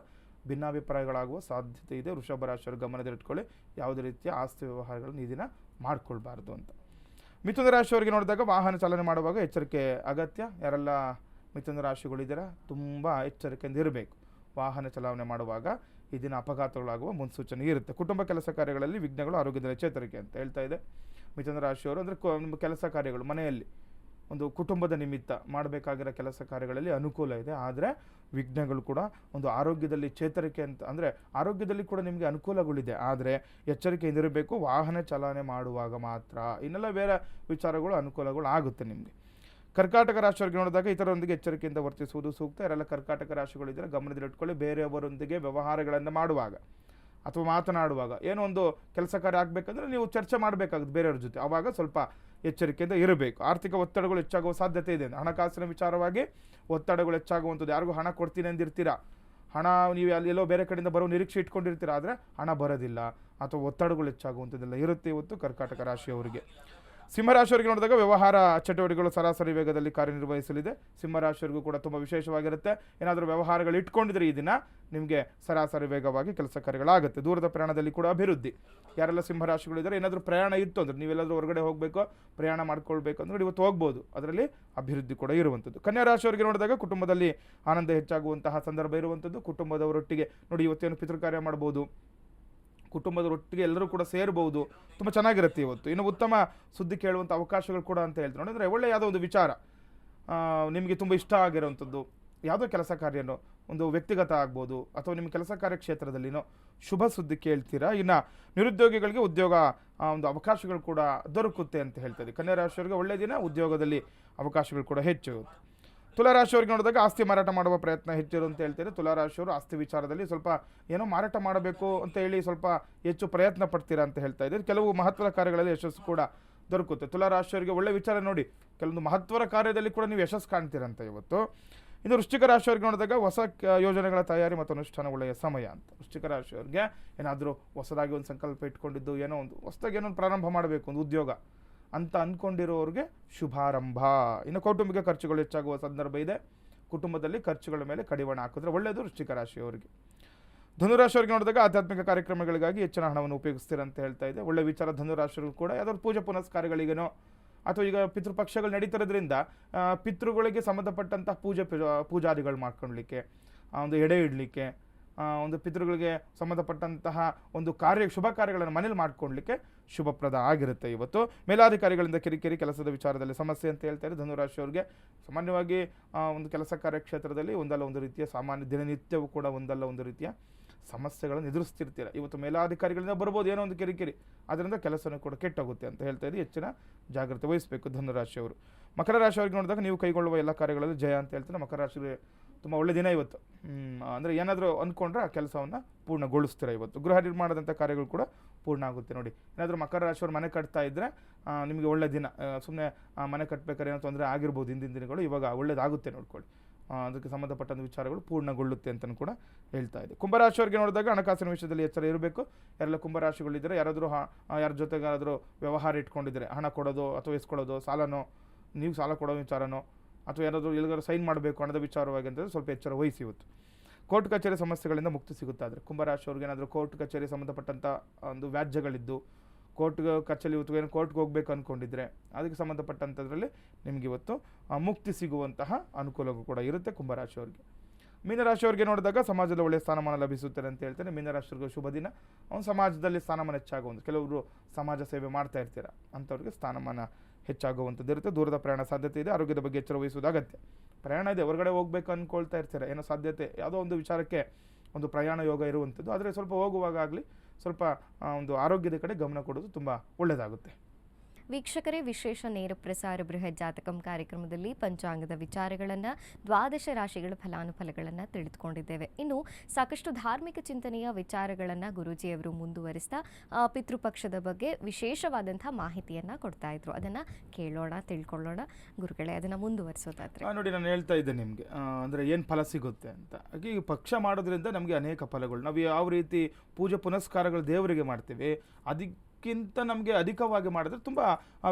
ಭಿನ್ನಾಭಿಪ್ರಾಯಗಳಾಗುವ ಸಾಧ್ಯತೆ ಇದೆ. ವೃಷಭ ರಾಶಿಯವರು ಗಮನದಲ್ಲಿಟ್ಕೊಳ್ಳಿ, ಯಾವುದೇ ರೀತಿಯ ಆಸ್ತಿ ವ್ಯವಹಾರಗಳನ್ನು ಈ ದಿನ ಮಾಡ್ಕೊಳ್ಬಾರ್ದು ಅಂತ. ಮಿಥುನ ರಾಶಿಯವರಿಗೆ ನೋಡಿದಾಗ ವಾಹನ ಚಾಲನೆ ಮಾಡುವಾಗ ಎಚ್ಚರಿಕೆ ಅಗತ್ಯ. ಯಾರೆಲ್ಲ ಮಿಥುನ ರಾಶಿಗಳಿದ್ದೀರಾ, ತುಂಬ ಎಚ್ಚರಿಕೆಯಿಂದ ಇರಬೇಕು. ವಾಹನ ಚಲಾವಣೆ ಮಾಡುವಾಗ ಈ ದಿನ ಅಪಘಾತಗಳಾಗುವ ಮುನ್ಸೂಚನೆ ಇರುತ್ತೆ. ಕುಟುಂಬ ಕೆಲಸ ಕಾರ್ಯಗಳಲ್ಲಿ ವಿಘ್ನಗಳು, ಆರೋಗ್ಯದಲ್ಲಿ ಚೇತರಿಕೆ ಅಂತ ಹೇಳ್ತಾ ಇದೆ. ಮಿಥುನ ರಾಶಿಯವರು ಅಂದರೆ ನಿಮ್ಮ ಕೆಲಸ ಕಾರ್ಯಗಳು ಮನೆಯಲ್ಲಿ ಒಂದು ಕುಟುಂಬದ ನಿಮಿತ್ತ ಮಾಡಬೇಕಾಗಿರೋ ಕೆಲಸ ಕಾರ್ಯಗಳಲ್ಲಿ ಅನುಕೂಲ ಇದೆ. ಆದರೆ ವಿಘ್ನಗಳು ಕೂಡ, ಒಂದು ಆರೋಗ್ಯದಲ್ಲಿ ಚೇತರಿಕೆ ಅಂತ ಅಂದರೆ ಆರೋಗ್ಯದಲ್ಲಿ ಕೂಡ ನಿಮಗೆ ಅನುಕೂಲಗಳಿದೆ. ಆದರೆ ಎಚ್ಚರಿಕೆಯಿಂದ ಇರಬೇಕು ವಾಹನ ಚಾಲನೆ ಮಾಡುವಾಗ ಮಾತ್ರ. ಇನ್ನೆಲ್ಲ ಬೇರೆ ವಿಚಾರಗಳು ಅನುಕೂಲಗಳು ಆಗುತ್ತೆ ನಿಮಗೆ. ಕರ್ಕಾಟಕ ರಾಶಿಯವರಿಗೆ ನೋಡಿದಾಗ ಇತರರೊಂದಿಗೆ ಎಚ್ಚರಿಕೆಯಿಂದ ವರ್ತಿಸುವುದು ಸೂಕ್ತ. ಯಾರೆಲ್ಲ ಕರ್ಕಾಟಕ ರಾಶಿಗಳಿದ್ದರೆ ಗಮನದಲ್ಲಿಟ್ಕೊಳ್ಳಿ, ಬೇರೆಯವರೊಂದಿಗೆ ವ್ಯವಹಾರಗಳನ್ನು ಮಾಡುವಾಗ ಅಥವಾ ಮಾತನಾಡುವಾಗ ಏನೋ ಒಂದು ಕೆಲಸ ಕಾರ್ಯ ಆಗಬೇಕಂದ್ರೆ ನೀವು ಚರ್ಚೆ ಮಾಡಬೇಕಾಗುತ್ತೆ ಬೇರೆಯವ್ರ ಜೊತೆ, ಆವಾಗ ಸ್ವಲ್ಪ ಎಚ್ಚರಿಕೆಯಿಂದ ಇರಬೇಕು. ಆರ್ಥಿಕ ಒತ್ತಡಗಳು ಹೆಚ್ಚಾಗುವ ಸಾಧ್ಯತೆ ಇದೆ. ಹಣಕಾಸಿನ ವಿಚಾರವಾಗಿ ಒತ್ತಡಗಳು ಹೆಚ್ಚಾಗುವಂಥದ್ದು. ಯಾರಿಗೂ ಹಣ ಕೊಡ್ತೀನಿ ಅಂದಿರ್ತೀರಾ, ಹಣ ನೀವು ಎಲ್ಲೋ ಬೇರೆ ಕಡೆಯಿಂದ ಬರೋ ನಿರೀಕ್ಷೆ ಇಟ್ಕೊಂಡಿರ್ತೀರ, ಆದರೆ ಹಣ ಬರೋದಿಲ್ಲ ಅಥವಾ ಒತ್ತಡಗಳು ಹೆಚ್ಚಾಗುವಂಥದ್ದೆಲ್ಲ ಇರುತ್ತೆ ಇವತ್ತು ಕರ್ಕಾಟಕ ರಾಶಿಯವರಿಗೆ. ಸಿಂಹರಾಶಿಯವರಿಗೆ ನೋಡಿದಾಗ ವ್ಯವಹಾರ ಚಟುವಟಿಕೆಗಳು ಸರಾಸರಿ ವೇಗದಲ್ಲಿ ಕಾರ್ಯನಿರ್ವಹಿಸಲಿದೆ. ಸಿಂಹರಾಶಿಯವರಿಗೂ ಕೂಡ ತುಂಬ ವಿಶೇಷವಾಗಿರುತ್ತೆ. ಏನಾದರೂ ವ್ಯವಹಾರಗಳು ಇಟ್ಕೊಂಡಿದ್ರೆ ಈ ದಿನ ನಿಮಗೆ ಸರಾಸರಿ ವೇಗವಾಗಿ ಕೆಲಸ ಕಾರ್ಯಗಳಾಗುತ್ತೆ. ದೂರದ ಪ್ರಯಾಣದಲ್ಲಿ ಕೂಡ ಅಭಿವೃದ್ಧಿ. ಯಾರೆಲ್ಲ ಸಿಂಹರಾಶಿಗಳಿದ್ದಾರೆ, ಏನಾದರೂ ಪ್ರಯಾಣ ಇತ್ತು ಅಂದರೆ ನೀವೆಲ್ಲಾದರೂ ಹೊರಗಡೆ ಹೋಗಬೇಕು, ಪ್ರಯಾಣ ಮಾಡ್ಕೊಳ್ಬೇಕು ಅಂದ್ರೆ ಇವತ್ತು ಹೋಗ್ಬೋದು, ಅದರಲ್ಲಿ ಅಭಿವೃದ್ಧಿ ಕೂಡ ಇರುವಂಥದ್ದು. ಕನ್ಯಾ ರಾಶಿಯವರಿಗೆ ನೋಡಿದಾಗ ಕುಟುಂಬದಲ್ಲಿ ಆನಂದ ಹೆಚ್ಚಾಗುವಂತಹ ಸಂದರ್ಭ ಇರುವಂಥದ್ದು. ಕುಟುಂಬದವರೊಟ್ಟಿಗೆ ನೋಡಿ ಇವತ್ತೇನು ಪಿತೃ ಕಾರ್ಯ ಮಾಡ್ಬೋದು, ಕುಟುಂಬದವರೊಟ್ಟಿಗೆ ಎಲ್ಲರೂ ಕೂಡ ಸೇರ್ಬೋದು, ತುಂಬ ಚೆನ್ನಾಗಿರುತ್ತೆ ಇವತ್ತು. ಇನ್ನು ಉತ್ತಮ ಸುದ್ದಿ ಕೇಳುವಂಥ ಅವಕಾಶಗಳು ಕೂಡ ಅಂತ ಹೇಳ್ತಾರೆ. ನೋಡಿದರೆ ಒಳ್ಳೆಯ ಯಾವುದೋ ಒಂದು ವಿಚಾರ ನಿಮಗೆ ತುಂಬ ಇಷ್ಟ ಆಗಿರೋವಂಥದ್ದು, ಯಾವುದೋ ಕೆಲಸ ಕಾರ್ಯನೋ ಒಂದು ವ್ಯಕ್ತಿಗತ ಆಗ್ಬೋದು ಅಥವಾ ನಿಮ್ಮ ಕೆಲಸ ಕಾರ್ಯ ಕ್ಷೇತ್ರದಲ್ಲಿನೋ ಶುಭ ಸುದ್ದಿ ಕೇಳ್ತೀರಾ. ಇನ್ನು ನಿರುದ್ಯೋಗಿಗಳಿಗೆ ಉದ್ಯೋಗ ಒಂದು ಅವಕಾಶಗಳು ಕೂಡ ದೊರಕುತ್ತೆ ಅಂತ ಹೇಳ್ತಾರೆ. ಕನ್ಯಾ ರಾಶಿಯವರಿಗೆ ಒಳ್ಳೆಯ ದಿನ, ಉದ್ಯೋಗದಲ್ಲಿ ಅವಕಾಶಗಳು ಕೂಡ ಹೆಚ್ಚು. ತುಲಾರಾಶಿಯವರಿಗೆ ನೋಡಿದಾಗ ಆಸ್ತಿ ಮಾರಾಟ ಮಾಡುವ ಪ್ರಯತ್ನ ಹೆಚ್ಚಿರು ಅಂತ ಹೇಳ್ತಾರೆ. ತುಲಾರಾಶಿಯವರು ಆಸ್ತಿ ವಿಚಾರದಲ್ಲಿ ಸ್ವಲ್ಪ ಏನೋ ಮಾರಾಟ ಮಾಡಬೇಕು ಅಂತ ಹೇಳಿ ಸ್ವಲ್ಪ ಹೆಚ್ಚು ಪ್ರಯತ್ನ ಪಡ್ತೀರಾ ಅಂತ ಹೇಳ್ತಾ ಇದ್ದಾರೆ. ಕೆಲವು ಮಹತ್ವದ ಕಾರ್ಯಗಳಲ್ಲಿ ಯಶಸ್ಸು ಕೂಡ ದೊರಕುತ್ತೆ. ತುಲಾರಾಶಿಯವರಿಗೆ ಒಳ್ಳೆ ವಿಚಾರ ನೋಡಿ, ಕೆಲವೊಂದು ಮಹತ್ವದ ಕಾರ್ಯದಲ್ಲಿ ಕೂಡ ನೀವು ಯಶಸ್ಸು ಕಾಣ್ತೀರಂತ ಇವತ್ತು. ಇನ್ನು ವೃಶ್ಚಿಕ ರಾಶಿಯವರಿಗೆ ನೋಡಿದಾಗ ಹೊಸ ಯೋಜನೆಗಳ ತಯಾರಿ ಮತ್ತು ಅನುಷ್ಠಾನ ಒಳ್ಳೆಯ ಸಮಯ ಅಂತ. ವೃಶ್ಚಿಕ ರಾಶಿಯವರಿಗೆ ಏನಾದರೂ ಹೊಸದಾಗಿ ಒಂದು ಸಂಕಲ್ಪ ಇಟ್ಕೊಂಡಿದ್ದು, ಏನೋ ಒಂದು ಹೊಸದಾಗಿ ಏನೋ ಒಂದು ಪ್ರಾರಂಭ ಮಾಡಬೇಕು, ಒಂದು ಉದ್ಯೋಗ ಅಂತ ಅಂದ್ಕೊಂಡಿರೋರಿಗೆ ಶುಭಾರಂಭ. ಇನ್ನು ಕೌಟುಂಬಿಕ ಖರ್ಚುಗಳು ಹೆಚ್ಚಾಗುವ ಸಂದರ್ಭ ಇದೆ. ಕುಟುಂಬದಲ್ಲಿ ಖರ್ಚುಗಳ ಮೇಲೆ ಕಡಿವಾಣ ಹಾಕಿದ್ರೆ ಒಳ್ಳೆಯದು ವೃಶ್ಚಿಕ ರಾಶಿಯವರಿಗೆ. ಧನುರಾಶಿಯವರಿಗೆ ನೋಡಿದಾಗ ಆಧ್ಯಾತ್ಮಿಕ ಕಾರ್ಯಕ್ರಮಗಳಿಗಾಗಿ ಹೆಚ್ಚಿನ ಹಣವನ್ನು ಉಪಯೋಗಿಸ್ತೀರಂತ ಹೇಳ್ತಾ ಇದೆ. ಒಳ್ಳೆ ವಿಚಾರ. ಧನುರಾಶಿಯವರು ಕೂಡ ಯಾವ್ದಾದ್ರು ಪೂಜೆ ಪುನಸ್ಕಾರಗಳಿಗೇನೋ ಅಥವಾ ಈಗ ಪಿತೃಪಕ್ಷಗಳು ನಡೀತಿರೋದ್ರಿಂದ ಪಿತೃಗಳಿಗೆ ಸಂಬಂಧಪಟ್ಟಂತಹ ಪೂಜಾದಿಗಳು ಮಾಡ್ಕೊಳ್ಲಿಕ್ಕೆ, ಒಂದು ಎಡೆ ಇಡಲಿಕ್ಕೆ, ಒಂದು ಪಿತೃಗಳಿಗೆ ಸಂಬಂಧಪಟ್ಟಂತಹ ಒಂದು ಶುಭ ಕಾರ್ಯಗಳನ್ನು ಮನೇಲಿ ಮಾಡ್ಕೊಳ್ಲಿಕ್ಕೆ ಶುಭಪ್ರದ ಆಗಿರುತ್ತೆ ಇವತ್ತು. ಮೇಲಾಧಿಕಾರಿಗಳಿಂದ ಕಿರಿಕಿರಿ, ಕೆಲಸದ ವಿಚಾರದಲ್ಲಿ ಸಮಸ್ಯೆ ಅಂತ ಹೇಳ್ತಾರೆ. ಧನುರಾಶಿಯವರಿಗೆ ಸಾಮಾನ್ಯವಾಗಿ ಒಂದು ಕೆಲಸ ಕಾರ್ಯಕ್ಷೇತ್ರದಲ್ಲಿ ಒಂದಲ್ಲ ಒಂದು ರೀತಿಯ ಸಾಮಾನ್ಯ ದಿನನಿತ್ಯವೂ ಕೂಡ ಒಂದಲ್ಲ ಒಂದು ರೀತಿಯ ಸಮಸ್ಯೆಗಳನ್ನು ಎದುರಿಸ್ತಿರ್ತೀರ. ಇವತ್ತು ಮೇಲಾಧಿಕಾರಿಗಳಿಂದ ಬರ್ಬೋದು ಏನೋ ಒಂದು ಕಿರಿಕಿರಿ, ಅದರಿಂದ ಕೆಲಸನೂ ಕೂಡ ಕೆಟ್ಟೋಗುತ್ತೆ ಅಂತ ಹೇಳ್ತಾ ಇದ್ದು ಹೆಚ್ಚಿನ ಜಾಗ್ರತೆ ವಹಿಸಬೇಕು ಧನುರಾಶಿಯವರು. ಮಕರ ರಾಶಿಯವರಿಗೆ ನೋಡಿದಾಗ ನೀವು ಕೈಗೊಳ್ಳುವ ಎಲ್ಲ ಕಾರ್ಯಗಳಲ್ಲಿ ಜಯ ಅಂತ ಹೇಳ್ತಾರೆ. ಮಕರ ರಾಶಿಗೆ ತುಂಬ ಒಳ್ಳೆ ದಿನ ಇವತ್ತು. ಅಂದರೆ ಏನಾದರೂ ಅಂದ್ಕೊಂಡ್ರೆ ಆ ಕೆಲಸವನ್ನು ಪೂರ್ಣಗೊಳಿಸ್ತೀರ ಇವತ್ತು. ಗೃಹ ನಿರ್ಮಾಣದಂಥ ಕಾರ್ಯಗಳು ಕೂಡ ಪೂರ್ಣ ಆಗುತ್ತೆ ನೋಡಿ. ಏನಾದರೂ ಮಕರ ರಾಶಿಯವರು ಮನೆ ಕಟ್ತಾ ಇದ್ದರೆ ನಿಮಗೆ ಒಳ್ಳೆ ದಿನ. ಸುಮ್ಮನೆ ಮನೆ ಕಟ್ಟಬೇಕಾದ್ರೆ ಏನೋ ತೊಂದರೆ ಆಗಿರ್ಬೋದು ಹಿಂದಿನ ದಿನಗಳು, ಇವಾಗ ಒಳ್ಳೇದಾಗುತ್ತೆ ನೋಡ್ಕೊಳ್ಳಿ. ಅದಕ್ಕೆ ಸಂಬಂಧಪಟ್ಟಂಥ ವಿಚಾರಗಳು ಪೂರ್ಣಗೊಳ್ಳುತ್ತೆ ಅಂತಲೂ ಕೂಡ ಹೇಳ್ತಾ ಇದೆ. ಕುಂಭರಾಶಿಯವರಿಗೆ ನೋಡಿದಾಗ ಹಣಕಾಸಿನ ವಿಷಯದಲ್ಲಿ ಎಚ್ಚರ ಇರಬೇಕು. ಯಾರೆಲ್ಲ ಕುಂಭರಾಶಿಗಳಿದ್ದರೆ ಯಾರಾದರೂ ಯಾರ ಜೊತೆಗಾರಾದರೂ ವ್ಯವಹಾರ ಇಟ್ಕೊಂಡಿದ್ದಾರೆ, ಹಣ ಕೊಡೋದು ಅಥವಾ ಇಸ್ಕೊಳ್ಳೋದು, ಸಾಲನೋ ನೀವು ಸಾಲ ಕೊಡೋ ವಿಚಾರನೋ ಅಥವಾ ಯಾರಾದರೂ ಎಲ್ಲಿಗಾದ್ರೂ ಸೈನ್ ಮಾಡಬೇಕು ಹಣದ ವಿಚಾರವಾಗಿ ಅಂತಂದರೆ ಸ್ವಲ್ಪ ಎಚ್ಚರ ವಹಿಸಿ ಇವತ್ತು. ಕೋರ್ಟ್ ಕಚೇರಿ ಸಮಸ್ಯೆಗಳಿಂದ ಮುಕ್ತಿ ಸಿಗುತ್ತಾದರೆ ಕುಂಭರಾಶಿಯವ್ರಿಗೆ ಏನಾದರೂ ಕೋರ್ಟ್ ಕಚೇರಿ ಸಂಬಂಧಪಟ್ಟಂಥ ಒಂದು ವ್ಯಾಜ್ಯಗಳಿದ್ದು ಕೋರ್ಟ್ ಕಚೇರಿ ಇವತ್ತು ಏನು ಕೋರ್ಟ್ಗೆ ಹೋಗಬೇಕು ಅಂದ್ಕೊಂಡಿದ್ರೆ ಅದಕ್ಕೆ ಸಂಬಂಧಪಟ್ಟಂಥದ್ರಲ್ಲಿ ನಿಮಗೆ ಇವತ್ತು ಮುಕ್ತಿ ಸಿಗುವಂತಹ ಅನುಕೂಲ ಕೂಡ ಇರುತ್ತೆ ಕುಂಭರಾಶಿಯವರಿಗೆ. ಮೀನರಾಶಿಯವರಿಗೆ ನೋಡಿದಾಗ ಸಮಾಜದಲ್ಲಿ ಒಳ್ಳೆಯ ಸ್ಥಾನಮಾನ ಲಭಿಸುತ್ತದೆ ಅಂತ ಹೇಳ್ತಾರೆ. ಮೀನರಾಶಿಯವರಿಗೆ ಶುಭ ದಿನ. ಅವನು ಸಮಾಜದಲ್ಲಿ ಸ್ಥಾನಮಾನ ಹೆಚ್ಚಾಗುವಂಥ, ಕೆಲವರು ಸಮಾಜ ಸೇವೆ ಮಾಡ್ತಾ ಇರ್ತೀರ ಅಂಥವ್ರಿಗೆ ಸ್ಥಾನಮಾನ ಹೆಚ್ಚಾಗುವಂಥದ್ದು ಇರುತ್ತೆ. ದೂರದ ಪ್ರಯಾಣ ಸಾಧ್ಯತೆ ಇದೆ. ಆರೋಗ್ಯದ ಬಗ್ಗೆ ಎಚ್ಚರ ವಹಿಸುವುದು ಅಗತ್ಯ. ಪ್ರಯಾಣ ಇದೆ, ಹೊರಗಡೆ ಹೋಗ್ಬೇಕು ಅಂದ್ಕೊಳ್ತಾ ಇರ್ತೀರ, ಏನೋ ಸಾಧ್ಯತೆ ಯಾವುದೋ ಒಂದು ವಿಚಾರಕ್ಕೆ ಒಂದು ಪ್ರಯಾಣ ಯೋಗ ಇರುವಂಥದ್ದು. ಆದರೆ ಸ್ವಲ್ಪ ಹೋಗುವಾಗಲಿ ಸ್ವಲ್ಪ ಒಂದು ಆರೋಗ್ಯದ ಕಡೆ ಗಮನ ಕೊಡೋದು ತುಂಬ ಒಳ್ಳೆಯದಾಗುತ್ತೆ. ವೀಕ್ಷಕರೇ, ವಿಶೇಷ ನೇರ ಪ್ರಸಾರ ಬೃಹತ್ ಜಾತಕಂ ಕಾರ್ಯಕ್ರಮದಲ್ಲಿ ಪಂಚಾಂಗದ ವಿಚಾರಗಳನ್ನು, ದ್ವಾದಶ ರಾಶಿಗಳ ಫಲಾನುಫಲಗಳನ್ನು ತಿಳಿದುಕೊಂಡಿದ್ದೇವೆ. ಇನ್ನು ಸಾಕಷ್ಟು ಧಾರ್ಮಿಕ ಚಿಂತನೆಯ ವಿಚಾರಗಳನ್ನು ಗುರೂಜಿಯವರು ಮುಂದುವರಿಸ್ತಾ ಪಿತೃಪಕ್ಷದ ಬಗ್ಗೆ ವಿಶೇಷವಾದಂಥ ಮಾಹಿತಿಯನ್ನು ಕೊಡ್ತಾ ಇದ್ರು. ಅದನ್ನು ಕೇಳೋಣ, ತಿಳ್ಕೊಳ್ಳೋಣ. ಗುರುಗಳೇ, ಅದನ್ನು ಮುಂದುವರಿಸೋದಾದ್ರೆ ನೋಡಿ, ನಾನು ಹೇಳ್ತಾ ಇದ್ದೆ ನಿಮಗೆ ಅಂದರೆ ಏನು ಫಲ ಸಿಗುತ್ತೆ ಅಂತ. ಈ ಪಕ್ಷ ಮಾಡೋದ್ರಿಂದ ನಮಗೆ ಅನೇಕ ಫಲಗಳು. ನಾವು ಯಾವ ರೀತಿ ಪೂಜೆ ಪುನಸ್ಕಾರಗಳು ದೇವರಿಗೆ ಮಾಡ್ತೀವಿ ಅದಕ್ಕಿಂತ ನಮಗೆ ಅಧಿಕವಾಗಿ ಮಾಡಿದ್ರೆ ತುಂಬ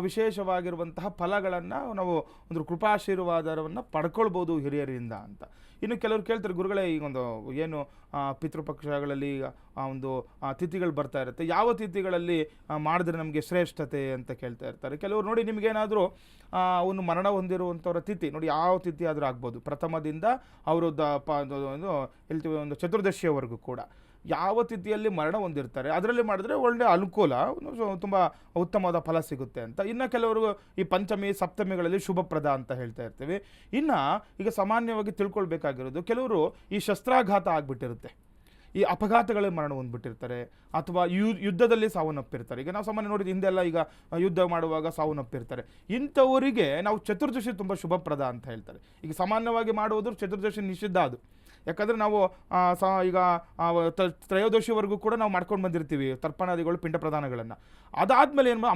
ವಿಶೇಷವಾಗಿರುವಂತಹ ಫಲಗಳನ್ನು ನಾವು ಒಂದು ಕೃಪಾಶೀರ್ವಾದವನ್ನು ಪಡ್ಕೊಳ್ಬೋದು ಹಿರಿಯರಿಂದ ಅಂತ. ಇನ್ನು ಕೆಲವರು ಕೇಳ್ತಾರೆ, ಗುರುಗಳೇ ಈಗೊಂದು ಏನು ಪಿತೃಪಕ್ಷಗಳಲ್ಲಿ ಒಂದು ತಿಥಿಗಳು ಬರ್ತಾ ಇರುತ್ತೆ, ಯಾವ ತಿಥಿಗಳಲ್ಲಿ ಮಾಡಿದ್ರೆ ನಮಗೆ ಶ್ರೇಷ್ಠತೆ ಅಂತ ಕೇಳ್ತಾ ಇರ್ತಾರೆ. ಕೆಲವರು ನೋಡಿ, ನಿಮಗೇನಾದರೂ ಅವನು ಮರಣ ಹೊಂದಿರುವಂಥವ್ರ ತಿಥಿ ನೋಡಿ, ಯಾವ ತಿಥಿ ಆದರೂ ಆಗ್ಬೋದು, ಪ್ರಥಮದಿಂದ ಅವರು ಹೇಳ್ತೀವಿ ಒಂದು ಚತುರ್ದಶಿಯವರೆಗೂ ಕೂಡ ಯಾವ ತಿಥಿಯಲ್ಲಿ ಮರಣ ಹೊಂದಿರ್ತಾರೆ ಅದರಲ್ಲಿ ಮಾಡಿದ್ರೆ ಒಳ್ಳೆಯ ಅನುಕೂಲ, ತುಂಬ ಉತ್ತಮವಾದ ಫಲ ಸಿಗುತ್ತೆ ಅಂತ. ಇನ್ನು ಕೆಲವರು ಈ ಪಂಚಮಿ ಸಪ್ತಮಿಗಳಲ್ಲಿ ಶುಭಪ್ರದ ಅಂತ ಹೇಳ್ತಾ ಇರ್ತೀವಿ. ಇನ್ನು ಈಗ ಸಾಮಾನ್ಯವಾಗಿ ತಿಳ್ಕೊಳ್ಬೇಕಾಗಿರೋದು, ಕೆಲವರು ಈ ಶಸ್ತ್ರಾಘಾತ ಆಗಿಬಿಟ್ಟಿರುತ್ತೆ, ಈ ಅಪಘಾತಗಳಲ್ಲಿ ಮರಣ ಹೊಂದ್ಬಿಟ್ಟಿರ್ತಾರೆ ಅಥವಾ ಯುದ್ಧದಲ್ಲಿ ಸಾವನ್ನಪ್ಪಿರ್ತಾರೆ. ಈಗ ನಾವು ಸಾಮಾನ್ಯ ನೋಡಿದ ಹಿಂದೆಲ್ಲ ಈಗ ಯುದ್ಧ ಮಾಡುವಾಗ ಸಾವನ್ನಪ್ಪಿರ್ತಾರೆ. ಇಂಥವರಿಗೆ ನಾವು ಚತುರ್ದಶಿ ತುಂಬ ಶುಭಪ್ರದ ಅಂತ ಹೇಳ್ತಾರೆ. ಈಗ ಸಾಮಾನ್ಯವಾಗಿ ಮಾಡುವುದು ಚತುರ್ದಶಿ ನಿಷಿದ್ಧ ಅದು. ಯಾಕಂದರೆ ನಾವು ಈಗ ತ್ರಯೋದಶಿವರೆಗೂ ಕೂಡ ನಾವು ಮಾಡ್ಕೊಂಡು ಬಂದಿರ್ತೀವಿ ತರ್ಪಣಾದಿಗಳು, ಪಿಂಡ ಪ್ರದಾನಗಳನ್ನು. ಅದಾದಮೇಲೆ ಏನು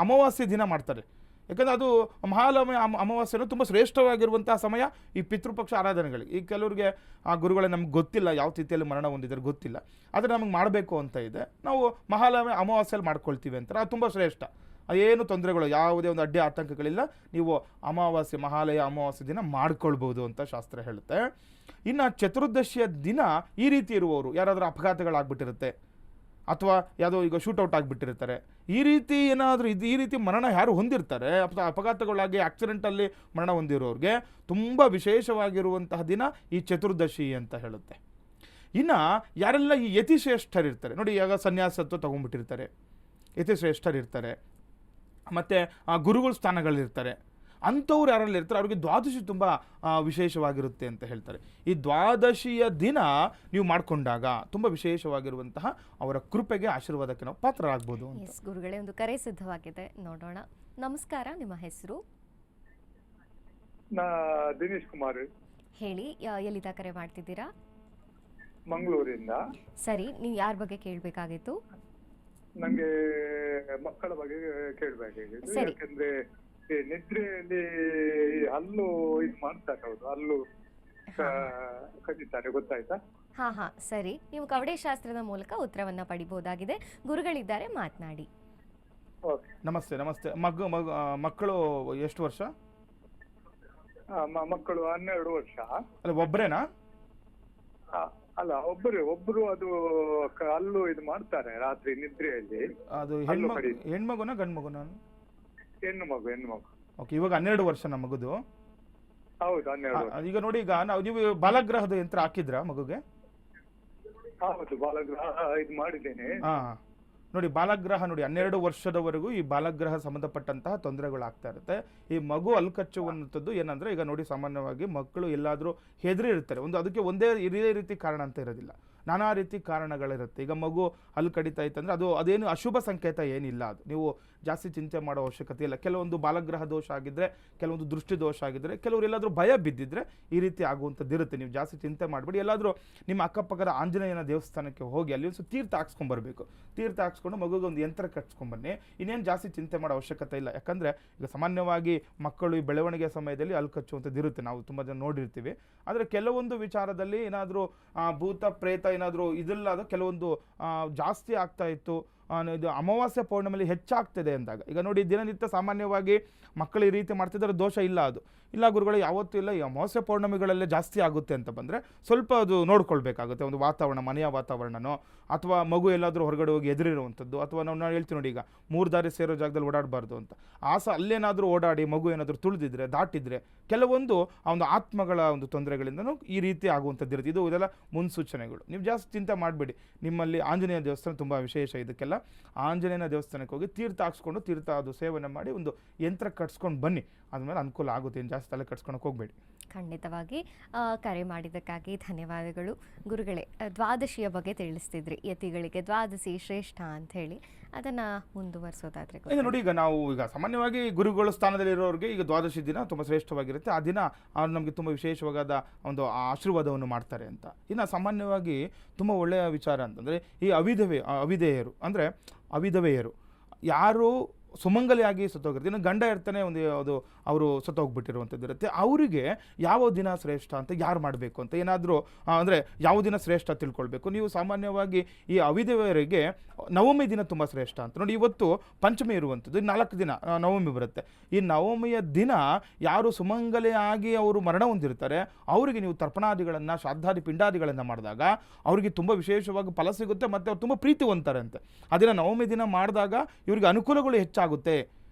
ಅಮಾವಾಸ್ಯೆ ದಿನ ಮಾಡ್ತಾರೆ. ಯಾಕಂದರೆ ಅದು ಅಮಾವಾಸ್ಯೆನೂ ತುಂಬ ಶ್ರೇಷ್ಠವಾಗಿರುವಂತಹ ಸಮಯ ಈ ಪಿತೃಪಕ್ಷ ಆರಾಧನೆಗಳಿಗೆ. ಈಗ ಕೆಲವರಿಗೆ ಗುರುಗಳೇ ನಮ್ಗೆ ಗೊತ್ತಿಲ್ಲ ಯಾವ ತಿಥಿಯಲ್ಲಿ ಮರಣ ಹೊಂದಿದ್ದಾರೆ ಗೊತ್ತಿಲ್ಲ, ಆದರೆ ನಮಗೆ ಮಾಡಬೇಕು ಅಂತ ಇದೆ, ನಾವು ಅಮಾವಾಸ್ಯೆಯಲ್ಲಿ ಮಾಡ್ಕೊಳ್ತೀವಿ ಅಂತಾರೆ. ಅದು ತುಂಬ ಶ್ರೇಷ್ಠ, ಅದೇನು ತೊಂದರೆಗಳು, ಯಾವುದೇ ಒಂದು ಅಡ್ಡಿ ಆತಂಕಗಳಿಲ್ಲ. ನೀವು ಮಹಾಲಯ ಅಮಾವಾಸ್ಯೆ ದಿನ ಮಾಡ್ಕೊಳ್ಬೋದು ಅಂತ ಶಾಸ್ತ್ರ ಹೇಳುತ್ತೆ. ಇನ್ನು ಚತುರ್ದಶಿಯ ದಿನ ಈ ರೀತಿ ಇರುವವರು, ಯಾರಾದರೂ ಅಪಘಾತಗಳಾಗ್ಬಿಟ್ಟಿರುತ್ತೆ ಅಥವಾ ಯಾವುದೋ ಈಗ ಶೂಟೌಟ್ ಆಗಿಬಿಟ್ಟಿರ್ತಾರೆ, ಈ ರೀತಿ ಏನಾದರೂ ಈ ರೀತಿ ಮರಣ ಯಾರು ಹೊಂದಿರ್ತಾರೆ, ಅಪಘಾತಗಳಾಗಿ ಆಕ್ಸಿಡೆಂಟಲ್ಲಿ ಮರಣ ಹೊಂದಿರೋರಿಗೆ ತುಂಬ ವಿಶೇಷವಾಗಿರುವಂತಹ ದಿನ ಈ ಚತುರ್ದಶಿ ಅಂತ ಹೇಳುತ್ತೆ. ಇನ್ನು ಯಾರೆಲ್ಲ ಈ ಯತಿಶ್ರೇಷ್ಠರಿರ್ತಾರೆ ನೋಡಿ, ಈಗ ಸನ್ಯಾಸತ್ವ ತೊಗೊಂಡ್ಬಿಟ್ಟಿರ್ತಾರೆ, ಯತಿಶ್ರೇಷ್ಠರಿರ್ತಾರೆ, ಮತ್ತು ಗುರುಗಳ ಸ್ಥಾನಗಳಿರ್ತಾರೆ, ಅಂಥವ್ರು ಯಾರಲ್ಲಿ ಇರ್ತಾರೆ ಅವ್ರಿಗೆ ದ್ವಾದಶಿ ತುಂಬ ವಿಶೇಷವಾಗಿರುತ್ತೆ ಅಂತ ಹೇಳ್ತಾರೆ. ಈ ದ್ವಾದಶಿಯ ದಿನ ನೀವು ಮಾಡಿಕೊಂಡಾಗ ತುಂಬ ವಿಶೇಷವಾಗಿರುವಂತಹ ಅವರ ಕೃಪೆಗೆ, ಆಶೀರ್ವಾದಕ್ಕೆ ನಾವು ಪಾತ್ರರಾಗ್ಬೋದು ಅಂತ. ಗುರುಗಳೇ, ಒಂದು ಕರೆ ಸಿದ್ಧವಾಗಿದೆ, ನೋಡೋಣ. ನಮಸ್ಕಾರ, ನಿಮ್ಮ ಹೆಸರು? ದಿನೇಶ್ ಕುಮಾರ್. ಹೇಳಿ, ಎಲ್ಲಿಂದ ಕರೆ ಮಾಡ್ತಿದ್ದೀರಾ? ಮಂಗಳೂರಿಂದ. ಸರಿ, ನೀವು ಯಾರ ಬಗ್ಗೆ ಕೇಳಬೇಕಾಗಿತ್ತು? ನಂಗೆ ಮಕ್ಕಳ ಬಗ್ಗೆ ಕೇಳ್ಬೇಕಾಗಿದ್ದು. ಸರಿ. ಯಾಕಂದ್ರೆ ಈ ನಿದ್ರೆಯಲ್ಲಿ ಈ ಹಲ್ಲು ಇದು ಮಾಡ್ತಾರೆ, ಹೌದು, ಹಲ್ಲು ಕದಿತಾರೆ, ಗೊತ್ತಾಯ್ತಾ? ಹಾ ಹಾ ಸರಿ, ನೀವು ಕವಡೆ ಶಾಸ್ತ್ರದ ಮೂಲಕ ಉತ್ತರವನ್ನ ಪಡಿಬಹುದಾಗಿದೆ. ಗುರುಗಳಿದ್ದಾರೆ, ಮಾತನಾಡಿ. ಓಕೆ. ನಮಸ್ತೆ ನಮಸ್ತೆ. ಮಕ್ಕಳು ಎಷ್ಟು ವರ್ಷ? ಮಕ್ಕಳು 12 ವರ್ಷ. ಅಲ್ಲ, ಒಬ್ಬರೇನಾ? ಅಲ್ಲ, ಒಬ್ರು ಅದು ಹಲ್ಲು ಇದು ಮಾಡ್ತಾರೆ ರಾತ್ರಿ ನಿದ್ರೆಯಲ್ಲಿ. ಅದು ಹೆಣ್ಮಗುನ ಗಂಡು ಮಗುನ? ಹೆಣ್ಣು ಮಗು. ಓಕೆ, ಇವಾಗ 12 ವರ್ಷ ನಮ್ಮ ಮಗುದು. ಹೌದು, 12 ವರ್ಷ. ಈಗ ನೋಡಿ, ಈಗ ನೀವು ಬಾಲಗ್ರಹದ ಯಂತ್ರ ಹಾಕಿದ್ರಾ ಮಗುಗೆ? ಹೌದು, ಬಾಲಗ್ರಹ ಇದು ಮಾಡಿದ್ದೇನೆ. ಹಾ, ನೋಡಿ ಬಾಲಗ್ರಹ ನೋಡಿ 12 ವರ್ಷದವರೆಗೂ ಈ ಬಾಲಗ್ರಹ ಸಂಬಂಧಪಟ್ಟಂತಹ ತೊಂದರೆಗಳು ಆಗ್ತಾ ಇರುತ್ತೆ. ಈ ಮಗು ಹಲ್ಕಚ್ಚುವಂಥದ್ದು ಏನಂದ್ರೆ, ಈಗ ನೋಡಿ ಸಾಮಾನ್ಯವಾಗಿ ಮಕ್ಕಳು ಎಲ್ಲಾದ್ರೂ ಹೆದರಿ ಇರ್ತಾರೆ, ಅದಕ್ಕೆ ಒಂದೇ ಇದೇ ರೀತಿ ಕಾರಣ ಅಂತ ಇರೋದಿಲ್ಲ, ನಾನಾ ರೀತಿ ಕಾರಣಗಳಿರುತ್ತೆ. ಈಗ ಮಗು ಹಲ್ಲು ಕಡಿತಾ ಇತ್ತಂದ್ರೆ ಅದೇನು ಅಶುಭ ಸಂಕೇತ ಏನಿಲ್ಲ. ಅದು ನೀವು ಜಾಸ್ತಿ ಚಿಂತೆ ಮಾಡೋ ಅವಶ್ಯಕತೆ ಇಲ್ಲ. ಕೆಲವೊಂದು ಬಾಲಗ್ರಹ ದೋಷ ಆಗಿದ್ರೆ, ಕೆಲವೊಂದು ದೃಷ್ಟಿ ದೋಷ ಆಗಿದ್ರೆ, ಕೆಲವರು ಎಲ್ಲಾದ್ರೂ ಭಯ ಬಿದ್ದಿದ್ರೆ ಈ ರೀತಿ ಆಗುವಂಥದ್ದು ಇರುತ್ತೆ. ನೀವು ಜಾಸ್ತಿ ಚಿಂತೆ ಮಾಡಬೇಡಿ. ಎಲ್ಲಾದ್ರೂ ನಿಮ್ಮ ಅಕ್ಕಪಕ್ಕದ ಆಂಜನೇಯನ ದೇವಸ್ಥಾನಕ್ಕೆ ಹೋಗಿ ಅಲ್ಲಿ ಒಂದು ತೀರ್ಥ ಹಾಕ್ಸ್ಕೊಂಡ್ಬರ್ಬೇಕು. ತೀರ್ಥ ಹಾಕ್ಸ್ಕೊಂಡು ಮಗುಗೆ ಒಂದು ಯಂತ್ರ ಕಟ್ಸ್ಕೊಂಡ್ಬನ್ನಿ. ಇನ್ನೇನು ಜಾಸ್ತಿ ಚಿಂತೆ ಮಾಡೋ ಅವಶ್ಯಕತೆ ಇಲ್ಲ. ಯಾಕಂದ್ರೆ ಈಗ ಸಾಮಾನ್ಯವಾಗಿ ಮಕ್ಕಳು ಈ ಬೆಳವಣಿಗೆ ಸಮಯದಲ್ಲಿ ಹಲ್ಲು ಕಚ್ಚುವಂಥದ್ದು ಇರುತ್ತೆ, ನಾವು ತುಂಬ ಜನ ನೋಡಿರ್ತೀವಿ. ಆದರೆ ಕೆಲವೊಂದು ವಿಚಾರದಲ್ಲಿ ಏನಾದರೂ ಭೂತ ಪ್ರೇತ ಏನಾದರೂ ಇದಿಲ್ಲ, ಅದು ಕೆಲವೊಂದು ಜಾಸ್ತಿ ಆಗ್ತಾ ಇತ್ತು, ಇದು ಅಮಾವಾಸ್ಯ ಪೌರ್ಣಮಿಲಿ ಹೆಚ್ಚಾಗ್ತದೆ ಅಂದಾಗ. ಈಗ ನೋಡಿ, ದಿನನಿತ್ಯ ಸಾಮಾನ್ಯವಾಗಿ ಮಕ್ಕಳು ಈ ರೀತಿ ಮಾಡ್ತಿದ್ದಾರೆ, ದೋಷ ಇಲ್ಲ. ಅದು ಇಲ್ಲ ಗುರುಗಳು, ಯಾವತ್ತೂ ಇಲ್ಲ, ಈ ಅಮಾವಾಸ್ಯ ಪೌರ್ಣಮಿಗಳಲ್ಲೇ ಜಾಸ್ತಿ ಆಗುತ್ತೆ ಅಂತ ಬಂದರೆ ಸ್ವಲ್ಪ ಅದು ನೋಡ್ಕೊಳ್ಬೇಕಾಗುತ್ತೆ. ಒಂದು ವಾತಾವರಣ, ಮನೆಯ ವಾತಾವರಣನೋ, ಅಥವಾ ಮಗು ಎಲ್ಲಾದರೂ ಹೊರಗಡೆ ಹೋಗಿ ಎದುರಿರುವಂಥದ್ದು, ಅಥವಾ ನಾವು ಹೇಳ್ತೀವಿ ನೋಡಿ, ಈಗ 3 ದಾರಿ ಸೇರೋ ಜಾಗದಲ್ಲಿ ಓಡಾಡಬಾರ್ದು ಅಂತ. ಅಲ್ಲೇನಾದರೂ ಓಡಾಡಿ ಮಗು ಏನಾದರೂ ತುಳಿದಿದ್ರೆ, ದಾಟಿದ್ರೆ, ಕೆಲವೊಂದು ಆ ಒಂದು ಆತ್ಮಗಳ ಒಂದು ತೊಂದರೆಗಳಿಂದನೂ ಈ ರೀತಿ ಆಗುವಂಥದ್ದು ಇರುತ್ತೆ. ಇದೆಲ್ಲ ಮುನ್ಸೂಚನೆಗಳು. ನೀವು ಜಾಸ್ತಿ ಚಿಂತೆ ಮಾಡಬೇಡಿ. ನಿಮ್ಮಲ್ಲಿ ಆಂಜನೇಯ ದೇವಸ್ಥಾನ ತುಂಬ ವಿಶೇಷ. ಇದಕ್ಕೆಲ್ಲ ಆಂಜನೇಯನ ದೇವಸ್ಥಾನಕ್ಕೆ ಹೋಗಿ ತೀರ್ಥ ಹಾಕ್ಸ್ಕೊಂಡು ತೀರ್ಥ ಅದು ಸೇವನೆ ಮಾಡಿ ಒಂದು ಯಂತ್ರ ಕಟ್ಸ್ಕೊಂಡು ಬನ್ನಿ. ಆದಮೇಲೆ ಅನುಕೂಲ ಆಗುತ್ತೆ. ಏನು ಜಾಸ್ತಿ ತಲೆ ಕಟ್ಸ್ಕೊಳಕ್ಕೆ ಹೋಗಬೇಡಿ. ಖಂಡಿತವಾಗಿ. ಕರೆ ಮಾಡಿದ್ದಕ್ಕಾಗಿ ಧನ್ಯವಾದಗಳು. ಗುರುಗಳೇ, ದ್ವಾದಶಿಯ ಬಗ್ಗೆ ತಿಳಿಸ್ತಿದ್ರಿ, ಯತಿಗಳಿಗೆ ದ್ವಾದಶಿ ಶ್ರೇಷ್ಠ ಅಂತ ಹೇಳಿ, ಅದನ್ನು ಮುಂದುವರಿಸೋದಾದ್ರೆ? ಈಗ ನೋಡಿ, ಈಗ ನಾವು ಈಗ ಸಾಮಾನ್ಯವಾಗಿ ಗುರುಗಳ ಸ್ಥಾನದಲ್ಲಿರೋರಿಗೆ ಈಗ ದ್ವಾದಶಿ ದಿನ ತುಂಬ ಶ್ರೇಷ್ಠವಾಗಿರುತ್ತೆ. ಆ ದಿನ ಅವ್ರು ನಮಗೆ ತುಂಬ ವಿಶೇಷವಾದ ಒಂದು ಆಶೀರ್ವಾದವನ್ನು ಮಾಡ್ತಾರೆ ಅಂತ. ಇನ್ನು ಸಾಮಾನ್ಯವಾಗಿ ತುಂಬ ಒಳ್ಳೆಯ ವಿಚಾರ ಅಂತಂದರೆ, ಈ ಅವಿಧೇಯರು ಅಂದರೆ ಅವಿಧವೆಯರು ಯಾರು ಸುಮಂಗಲಿಯಾಗಿ ಸತ್ತೋಗಿರ್ತಾರೆ, ಇನ್ನು ಗಂಡ ಇರ್ತಾನೆ, ಅದು ಅವರು ಸತ್ತೋಗ್ಬಿಟ್ಟಿರುವಂಥದ್ದು ಇರುತ್ತೆ. ಅವರಿಗೆ ಯಾವ ದಿನ ಶ್ರೇಷ್ಠ ಅಂತ ಯಾರು ಮಾಡಬೇಕು ಅಂತ ಏನಾದರೂ ಅಂದರೆ ಯಾವ ದಿನ ಶ್ರೇಷ್ಠ ತಿಳ್ಕೊಳ್ಬೇಕು. ನೀವು ಸಾಮಾನ್ಯವಾಗಿ ಈ ಅವಿಧವೆಯರಿಗೆ ನವಮಿ ದಿನ ತುಂಬ ಶ್ರೇಷ್ಠ ಅಂತ. ನೋಡಿ, ಇವತ್ತು ಪಂಚಮಿ ಇರುವಂಥದ್ದು, 4 ದಿನ ನವಮಿ ಬರುತ್ತೆ. ಈ ನವಮಿಯ ದಿನ ಯಾರು ಸುಮಂಗಲಿಯಾಗಿ ಅವರು ಮರಣ ಹೊಂದಿರ್ತಾರೆ ಅವರಿಗೆ ನೀವು ತರ್ಪಣಾದಿಗಳನ್ನು, ಶ್ರಾದ್ದಾದಿ ಪಿಂಡಾದಿಗಳನ್ನು ಮಾಡಿದಾಗ ಅವರಿಗೆ ತುಂಬ ವಿಶೇಷವಾಗಿ ಫಲ ಸಿಗುತ್ತೆ, ಮತ್ತು ಅವ್ರು ತುಂಬ ಪ್ರೀತಿವಂತಾರೆ ಅಂತೆ. ಅದನ್ನು ನವಮಿ ದಿನ ಮಾಡಿದಾಗ ಇವರಿಗೆ ಅನುಕೂಲಗಳು ಹೆಚ್ಚಾಗುತ್ತೆ,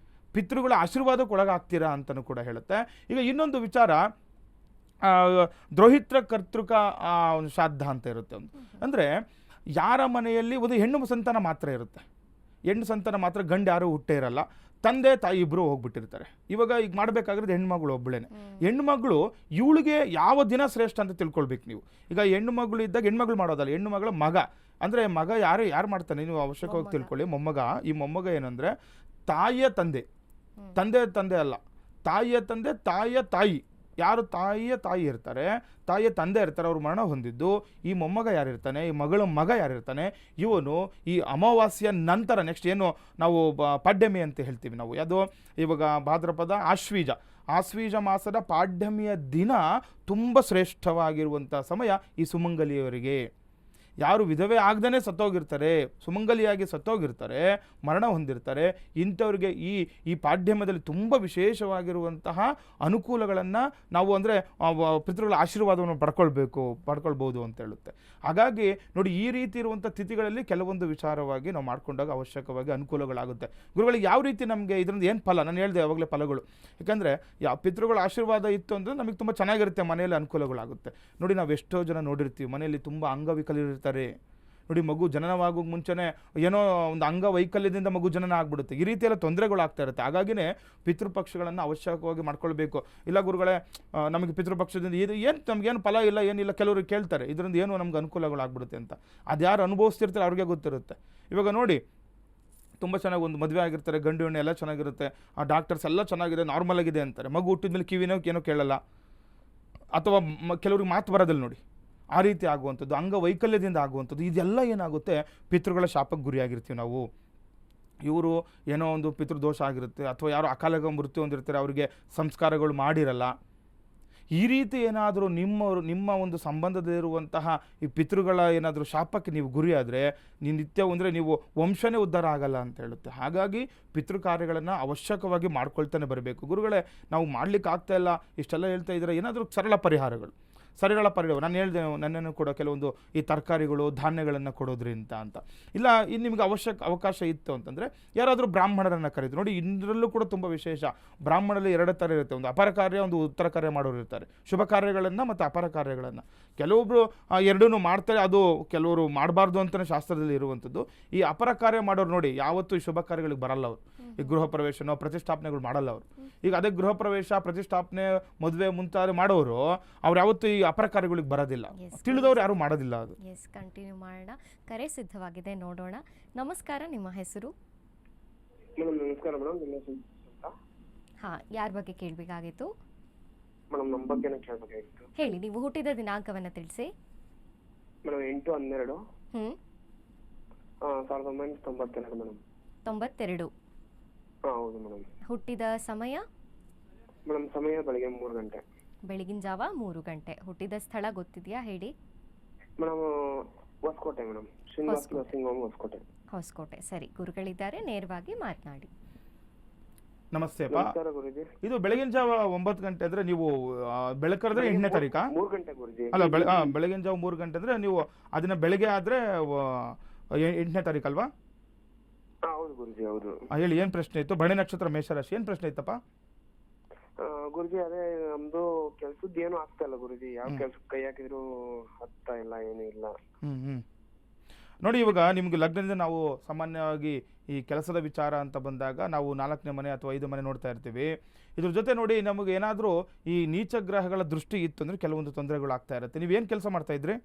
ಪಿತೃಗಳ ಆಶೀರ್ವಾದಕ್ಕೆ ಒಳಗಾಗ್ತೀರಾ ಅಂತಲೂ ಕೂಡ ಹೇಳುತ್ತೆ. ಈಗ ಇನ್ನೊಂದು ವಿಚಾರ, ದ್ರೋಹಿತ್ರ ಕರ್ತೃಕ ಶ್ರಾದ್ದ ಅಂತ ಇರುತ್ತೆ. ಅಂದರೆ ಯಾರ ಮನೆಯಲ್ಲಿ ಒಂದು ಹೆಣ್ಣು ಸಂತಾನ ಮಾತ್ರ ಇರುತ್ತೆ, ಹೆಣ್ಣು ಸಂತಾನ ಮಾತ್ರ, ಗಂಡು ಯಾರೂ ಹುಟ್ಟೇ ಇರಲ್ಲ, ತಂದೆ ತಾಯಿ ಇಬ್ಬರು ಹೋಗ್ಬಿಟ್ಟಿರ್ತಾರೆ. ಈಗ ಮಾಡಬೇಕಾಗಿರೋದು ಹೆಣ್ಮಗಳು ಒಬ್ಬಳೇನೆ. ಹೆಣ್ಮಗಳು ಇವಳಿಗೆ ಯಾವ ದಿನ ಶ್ರೇಷ್ಠ ಅಂತ ತಿಳ್ಕೊಳ್ಬೇಕು ನೀವು. ಈಗ ಹೆಣ್ಣು ಮಗಳು ಇದ್ದಾಗ ಹೆಣ್ಮಗಳು ಮಾಡೋದಲ್ಲ, ಹೆಣ್ಣು ಮಗಳ ಮಗ ಅಂದರೆ ಮಗ ಯಾರು ಮಾಡ್ತಾನೆ, ನೀವು ಅವಶ್ಯಕವಾಗಿ ತಿಳ್ಕೊಳ್ಳಿ. ಮೊಮ್ಮಗ, ಈ ಮೊಮ್ಮಗ ಏನಂದರೆ ತಾಯಿಯ ತಂದೆ ಅಲ್ಲ, ತಾಯಿಯ ತಂದೆ, ತಾಯಿಯ ತಾಯಿ. ಯಾರು ತಾಯಿಯ ತಾಯಿ ಇರ್ತಾರೆ, ತಾಯಿಯ ತಂದೆ ಇರ್ತಾರೆ, ಅವ್ರು ಮರಣ ಹೊಂದಿದ್ದು, ಈ ಮೊಮ್ಮಗ ಯಾರಿರ್ತಾನೆ, ಈ ಮಗಳ ಮಗ ಯಾರಿರ್ತಾನೆ, ಇವನು ಈ ಅಮಾವಾಸ್ಯ ನಂತರ ನೆಕ್ಸ್ಟ್ ಏನು ನಾವು ಪಾಡ್ಯಮಿ ಅಂತ ಹೇಳ್ತೀವಿ ನಾವು, ಅದು ಇವಾಗ ಭಾದ್ರಪದ ಆಶ್ವೀಜ ಮಾಸದ ಪಾಡ್ಯಮಿಯ ದಿನ ತುಂಬ ಶ್ರೇಷ್ಠವಾಗಿರುವಂಥ ಸಮಯ ಈ ಸುಮಂಗಲಿಯವರಿಗೆ. ಯಾರು ವಿಧವೆ ಆಗದೇ ಸತ್ತೋಗಿರ್ತಾರೆ, ಸುಮಂಗಲಿಯಾಗಿ ಸತ್ತೋಗಿರ್ತಾರೆ, ಮರಣ ಹೊಂದಿರ್ತಾರೆ, ಇಂಥವ್ರಿಗೆ ಈ ಪಾಡ್ಯಮದಲ್ಲಿ ತುಂಬ ವಿಶೇಷವಾಗಿರುವಂತಹ ಅನುಕೂಲಗಳನ್ನು ನಾವು ಅಂದರೆ ಪಿತೃಗಳ ಆಶೀರ್ವಾದವನ್ನು ಪಡ್ಕೊಳ್ಬೋದು ಅಂತ ಹೇಳುತ್ತೆ. ಹಾಗಾಗಿ ನೋಡಿ, ಈ ರೀತಿ ಇರುವಂಥ ತಿಥಿಗಳಲ್ಲಿ ಕೆಲವೊಂದು ವಿಚಾರವಾಗಿ ನಾವು ಮಾಡ್ಕೊಂಡಾಗ ಅವಶ್ಯಕವಾಗಿ ಅನುಕೂಲಗಳಾಗುತ್ತೆ. ಗುರುಗಳಿಗೆ ಯಾವ ರೀತಿ ನಮಗೆ ಇದರಿಂದ ಏನು ಫಲ, ನಾನು ಹೇಳಿದೆ ಯಾವಾಗಲೇ ಫಲಗಳು. ಯಾಕಂದರೆ ಪಿತೃಗಳ ಆಶೀರ್ವಾದ ಇತ್ತು ಅಂದರೆ ನಮಗೆ ತುಂಬ ಚೆನ್ನಾಗಿರುತ್ತೆ, ಮನೆಯಲ್ಲಿ ಅನುಕೂಲಗಳಾಗುತ್ತೆ. ನೋಡಿ, ನಾವು ಎಷ್ಟೋ ಜನ ನೋಡಿರ್ತೀವಿ ಮನೆಯಲ್ಲಿ ತುಂಬ ಅಂಗವಿಕಲರಿರ್ತಾರೆ. ನೋಡಿ, ಮಗು ಜನನವಾಗೋಕೆ ಮುಂಚೆನೇ ಏನೋ ಒಂದು ಅಂಗವೈಕಲ್ಯದಿಂದ ಮಗು ಜನನ ಆಗ್ಬಿಡುತ್ತೆ. ಈ ರೀತಿಯೆಲ್ಲ ತೊಂದರೆಗಳಾಗ್ತಾ ಇರುತ್ತೆ. ಹಾಗಾಗಿನೇ ಪಿತೃಪಕ್ಷಗಳನ್ನು ಅವಶ್ಯಕವಾಗಿ ಮಾಡ್ಕೊಳ್ಬೇಕು. ಇಲ್ಲ ಗುರುಗಳೇ, ನಮಗೆ ಪಿತೃಪಕ್ಷದಿಂದ ಇದು ಏನು ನಮಗೇನು ಫಲ ಇಲ್ಲ, ಏನಿಲ್ಲ, ಕೆಲವರು ಕೇಳ್ತಾರೆ ಇದರಿಂದ ಏನು ನಮ್ಗೆ ಅನುಕೂಲಗಳಾಗ್ಬಿಡುತ್ತೆ ಅಂತ. ಅದು ಯಾರು ಅನುಭವಿಸ್ತಿರ್ತಾರೆ ಅವ್ರಿಗೆ ಗೊತ್ತಿರುತ್ತೆ. ಇವಾಗ ನೋಡಿ, ತುಂಬ ಚೆನ್ನಾಗಿ ಒಂದು ಮದುವೆ ಆಗಿರ್ತಾರೆ, ಗಂಡು ಹೆಣ್ಣು ಎಲ್ಲ ಚೆನ್ನಾಗಿರುತ್ತೆ, ಆ ಡಾಕ್ಟರ್ಸ್ ಎಲ್ಲ ಚೆನ್ನಾಗಿದೆ, ನಾರ್ಮಲ್ ಆಗಿದೆ ಅಂತಾರೆ. ಮಗು ಹುಟ್ಟಿದ ಮೇಲೆ ಕಿವಿನೋ ಏನೋ ಕೇಳಲ್ಲ, ಅಥವಾ ಕೆಲವ್ರಿಗೆ ಮಾತು ಬರೋದಿಲ್ಲ. ನೋಡಿ, ಆ ರೀತಿ ಆಗುವಂಥದ್ದು, ಅಂಗವೈಕಲ್ಯದಿಂದ ಆಗುವಂಥದ್ದು, ಇದೆಲ್ಲ ಏನಾಗುತ್ತೆ, ಪಿತೃಗಳ ಶಾಪಕ್ಕೆ ಗುರಿಯಾಗಿರ್ತೀವಿ ನಾವು. ಇವರು ಏನೋ ಒಂದು ಪಿತೃದೋಷ ಆಗಿರುತ್ತೆ, ಅಥವಾ ಯಾರೋ ಅಕಾಲಿಕ ಮೃತ್ಯು ಹೊಂದಿರ್ತಾರೆ, ಅವರಿಗೆ ಸಂಸ್ಕಾರಗಳು ಮಾಡಿರಲ್ಲ. ಈ ರೀತಿ ಏನಾದರೂ ನಿಮ್ಮ ಒಂದು ಸಂಬಂಧದಲ್ಲಿರುವಂತಹ ಈ ಪಿತೃಗಳ ಏನಾದರೂ ಶಾಪಕ್ಕೆ ನೀವು ಗುರಿಯಾದರೆ ನಿತ್ಯ ಅಂದರೆ ನೀವು ವಂಶನೇ ಉದ್ಧಾರ ಆಗಲ್ಲ ಅಂತ ಹೇಳುತ್ತೆ. ಹಾಗಾಗಿ ಪಿತೃ ಕಾರ್ಯಗಳನ್ನು ಅವಶ್ಯಕವಾಗಿ ಮಾಡ್ಕೊಳ್ತಾನೆ ಬರಬೇಕು. ಗುರುಗಳೇ, ನಾವು ಮಾಡ್ಲಿಕ್ಕೆ ಆಗ್ತಾ ಇಲ್ಲ ಇಷ್ಟೆಲ್ಲ ಹೇಳ್ತಾ ಇದ್ದಾರೆ, ಏನಾದರೂ ಸರಳ ಪರಿಹಾರ ನಾನು ಹೇಳಿದೆ, ನನ್ನನ್ನು ಕೂಡ ಕೆಲವೊಂದು ಈ ತರಕಾರಿಗಳು ಧಾನ್ಯಗಳನ್ನು ಕೊಡೋದ್ರಿಂದ ಅಂತ. ಇಲ್ಲ ಇನ್ನು ನಿಮಗೆ ಅವಕಾಶ ಇತ್ತು ಅಂತಂದರೆ ಯಾರಾದರೂ ಬ್ರಾಹ್ಮಣರನ್ನು ಕರೀತಾರೆ. ನೋಡಿ, ಇದರಲ್ಲೂ ಕೂಡ ತುಂಬ ವಿಶೇಷ. ಬ್ರಾಹ್ಮಣರಲ್ಲಿ 2 ಥರ ಇರುತ್ತೆ, ಒಂದು ಅಪರ ಕಾರ್ಯ, ಒಂದು ಉತ್ತರ ಕಾರ್ಯ ಮಾಡೋರು ಇರ್ತಾರೆ. ಶುಭ ಕಾರ್ಯಗಳನ್ನು ಮತ್ತು ಅಪರ ಕಾರ್ಯಗಳನ್ನು ಕೆಲವೊಬ್ಬರು ಎರಡೂ ಮಾಡ್ತಾರೆ, ಅದು ಕೆಲವರು ಮಾಡಬಾರ್ದು ಅಂತಲೇ ಶಾಸ್ತ್ರದಲ್ಲಿ ಇರುವಂಥದ್ದು. ಈ ಅಪರ ಕಾರ್ಯ ಮಾಡೋರು ನೋಡಿ ಯಾವತ್ತೂ ಈ ಶುಭ ಕಾರ್ಯಗಳಿಗೆ ಬರಲ್ಲ ಅವರು. ಈ ಗೃಹ ಪ್ರವೇಶನೋ ಪ್ರತಿಷ್ಠಾಪನೆಗಳು ಮಾಡಲ್ಲ ಅವರು. ಈಗ ಅದೇ ಗೃಹ ಪ್ರವೇಶ, ಪ್ರತಿಷ್ಠಾಪನೆ, ಮದುವೆ ಮುಂತಾದ ಮಾಡೋರು ಅವ್ರು ಯಾವತ್ತೂ ಈ ಅಪರ ಕಾರ್ಯಗಳಿಗೆ ಬರೋದಿಲ್ಲ. ತಿಳಿದವ್ರು ಯಾರು ಮಾಡೋದಿಲ್ಲ. ಅದು ಕಂಟಿನ್ಯೂ ಮಾಡೋಣ. ಕರೆ ಸಿದ್ಧವಾಗಿದೆ, ನೋಡೋಣ. ನಮಸ್ಕಾರ, ನಿಮ್ಮ ಹೆಸರು? ನಮಸ್ಕಾರ ಮೇಡಮ್. ಹಾ, ಯಾರ ಬಗ್ಗೆ ಕೇಳಬೇಕಾಗಿತ್ತು ಮೇಡಮ್? ನಮ್ಮ ಬಗ್ಗೆನೇ ಕೇಳಬೇಕಾಗಿತ್ತು. ಹೇಳಿ, ನೀವು ಹುಟ್ಟಿದ ದಿನಾಂಕವನ್ನ ತಿಳಿಸಿ. ಮೇಡಮ್ 8/12 ಹ್ಮ್ 1992 ಮೇಡಮ್. 92. ಹೌದು ಮೇಡಮ್. ಹುಟ್ಟಿದ ಸಮಯ? ಮೇಡಮ್ ಸಮಯ ಬೆಳಗ್ಗೆ 3 ಗಂಟೆ. ಬೆಳಗಿನ ಜಾವ 3 ಗಂಟೆ. ಹುಟ್ಟಿದ ಸ್ಥಳ ಗೊತ್ತಿದೆಯಾ? ಹೇಳಿ madam. Hoskote madam. Srinivasa nursing home, Hoskote. Hoskote. ಸರಿ, ಗುರುಗಳಿದ್ದಾರೆ, ನೇರವಾಗಿ ಮಾತನಾಡಿ. ನಮಸ್ತೆ ಅಪ್ಪ. ನಮಸ್ಕಾರ ಗುರುಜಿ. ಇದು ಬೆಳಗಿನ ಜಾವ 9 ಗಂಟೆ ಅಂದರೆ ನೀವು ಬೆಳಕರಿದ್ರೆ 8ನೇ ತಾರೀಕಾ? 3 ಗಂಟೆ ಗುರುಜಿ. ಅಲ್ಲ, ಬೆಳಗಿನ ಜಾವ 3 ಗಂಟೆ ಅಂದರೆ ನೀವು ಅದನ್ನ ಬೆಳಗ್ಗೆ ಆದರೆ 8ನೇ ತಾರೀಕು ಅಲ್ವಾ? ಹೌದು ಗುರುಜಿ, ಹೌದು. ಹೇಳಿ, ಏನು ಪ್ರಶ್ನೆ ಇತ್ತು? ಭರಣಿ ನಕ್ಷತ್ರ, ಮೇಷರಾಶಿ. ಏನು ಪ್ರಶ್ನೆ ಇತ್ತಪ್ಪ? ಗುರುಜಿ, ಅದೇ ನಮ್ದು ಕೆಲ್ಸದ್ದು ಏನು ಆಗ್ತಾ ಇಲ್ಲ ಗುರುಜಿ. ಯಾವ ಕೆಲ್ಸಕ್ಕೆ ಕೈ ಹಾಕಿದ್ರು ಆಗ್ತಾ ಇಲ್ಲ, ಏನೂ ಇಲ್ಲ. ನೋಡಿ, ಇವಾಗ ನಿಮ್ಗೆ ಲಗ್ನದಿಂದ ನಾವು ಸಾಮಾನ್ಯವಾಗಿ ಈ ಕೆಲಸದ ವಿಚಾರ ಅಂತ ಬಂದಾಗ ನಾವು 4ನೇ ಮನೆ ಅಥವಾ 5 ಮನೆ ನೋಡ್ತಾ ಇರ್ತೀವಿ. ಇದ್ರ ಜೊತೆ ನೋಡಿ, ನಮಗೆ ಏನಾದರೂ ಈ ನೀಚ ಗ್ರಹಗಳ ದೃಷ್ಟಿ ಇತ್ತು ಅಂದರೆ ಕೆಲವೊಂದು ತೊಂದರೆಗಳು ಆಗ್ತಾ ಇರುತ್ತೆ. ನೀವೇನು ಕೆಲಸ ಮಾಡ್ತಾ ಇದ್ರಿ?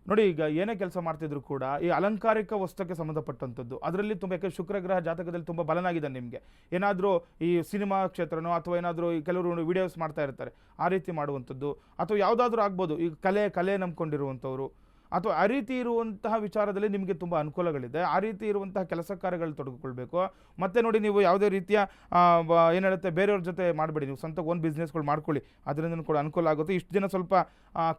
ನೋಡಿ, ಈಗ ಏನೇ ಕೆಲಸ ಮಾಡ್ತಿದ್ರು ಕೂಡ ಈ ಅಲಂಕಾರಿಕ ವಸ್ತುಕ್ಕೆ ಸಂಬಂಧಪಟ್ಟಂಥದ್ದು ಅದರಲ್ಲಿ ತುಂಬ, ಯಾಕೆ ಶುಕ್ರ ಗ್ರಹ ಜಾತಕದಲ್ಲಿ ತುಂಬ ಬಲನಾಗಿದೆ. ನಿಮಗೆ ಏನಾದರೂ ಈ ಸಿನಿಮಾ ಕ್ಷೇತ್ರನೋ ಅಥವಾ ಏನಾದರೂ ಈ ಕೆಲವರು ವಿಡಿಯೋಸ್ ಮಾಡ್ತಾ ಇರ್ತಾರೆ, ಆ ರೀತಿ ಮಾಡುವಂಥದ್ದು, ಅಥವಾ ಯಾವುದಾದ್ರೂ ಆಗ್ಬೋದು. ಈಗ ಕಲೆ ನಂಬ್ಕೊಂಡಿರುವಂಥವ್ರು, ಅಥವಾ ಆ ರೀತಿ ಇರುವಂತಹ ವಿಚಾರದಲ್ಲಿ ನಿಮಗೆ ತುಂಬ ಅನುಕೂಲಗಳಿದೆ. ಆ ರೀತಿ ಇರುವಂತಹ ಕೆಲಸ ಕಾರ್ಯಗಳು ತೊಡಗಿಕೊಳ್ಬೇಕು. ಮತ್ತು ನೋಡಿ, ನೀವು ಯಾವುದೇ ರೀತಿಯ ಏನು ಹೇಳುತ್ತೆ, ಬೇರೆಯವ್ರ ಜೊತೆ ಮಾಡಬೇಡಿ. ನೀವು ಸ್ವಂತ ಓನ್ ಬಿಸ್ನೆಸ್ಗಳು ಮಾಡ್ಕೊಳ್ಳಿ, ಅದರಿಂದ ಕೂಡ ಅನುಕೂಲ ಆಗುತ್ತೆ. ಇಷ್ಟು ದಿನ ಸ್ವಲ್ಪ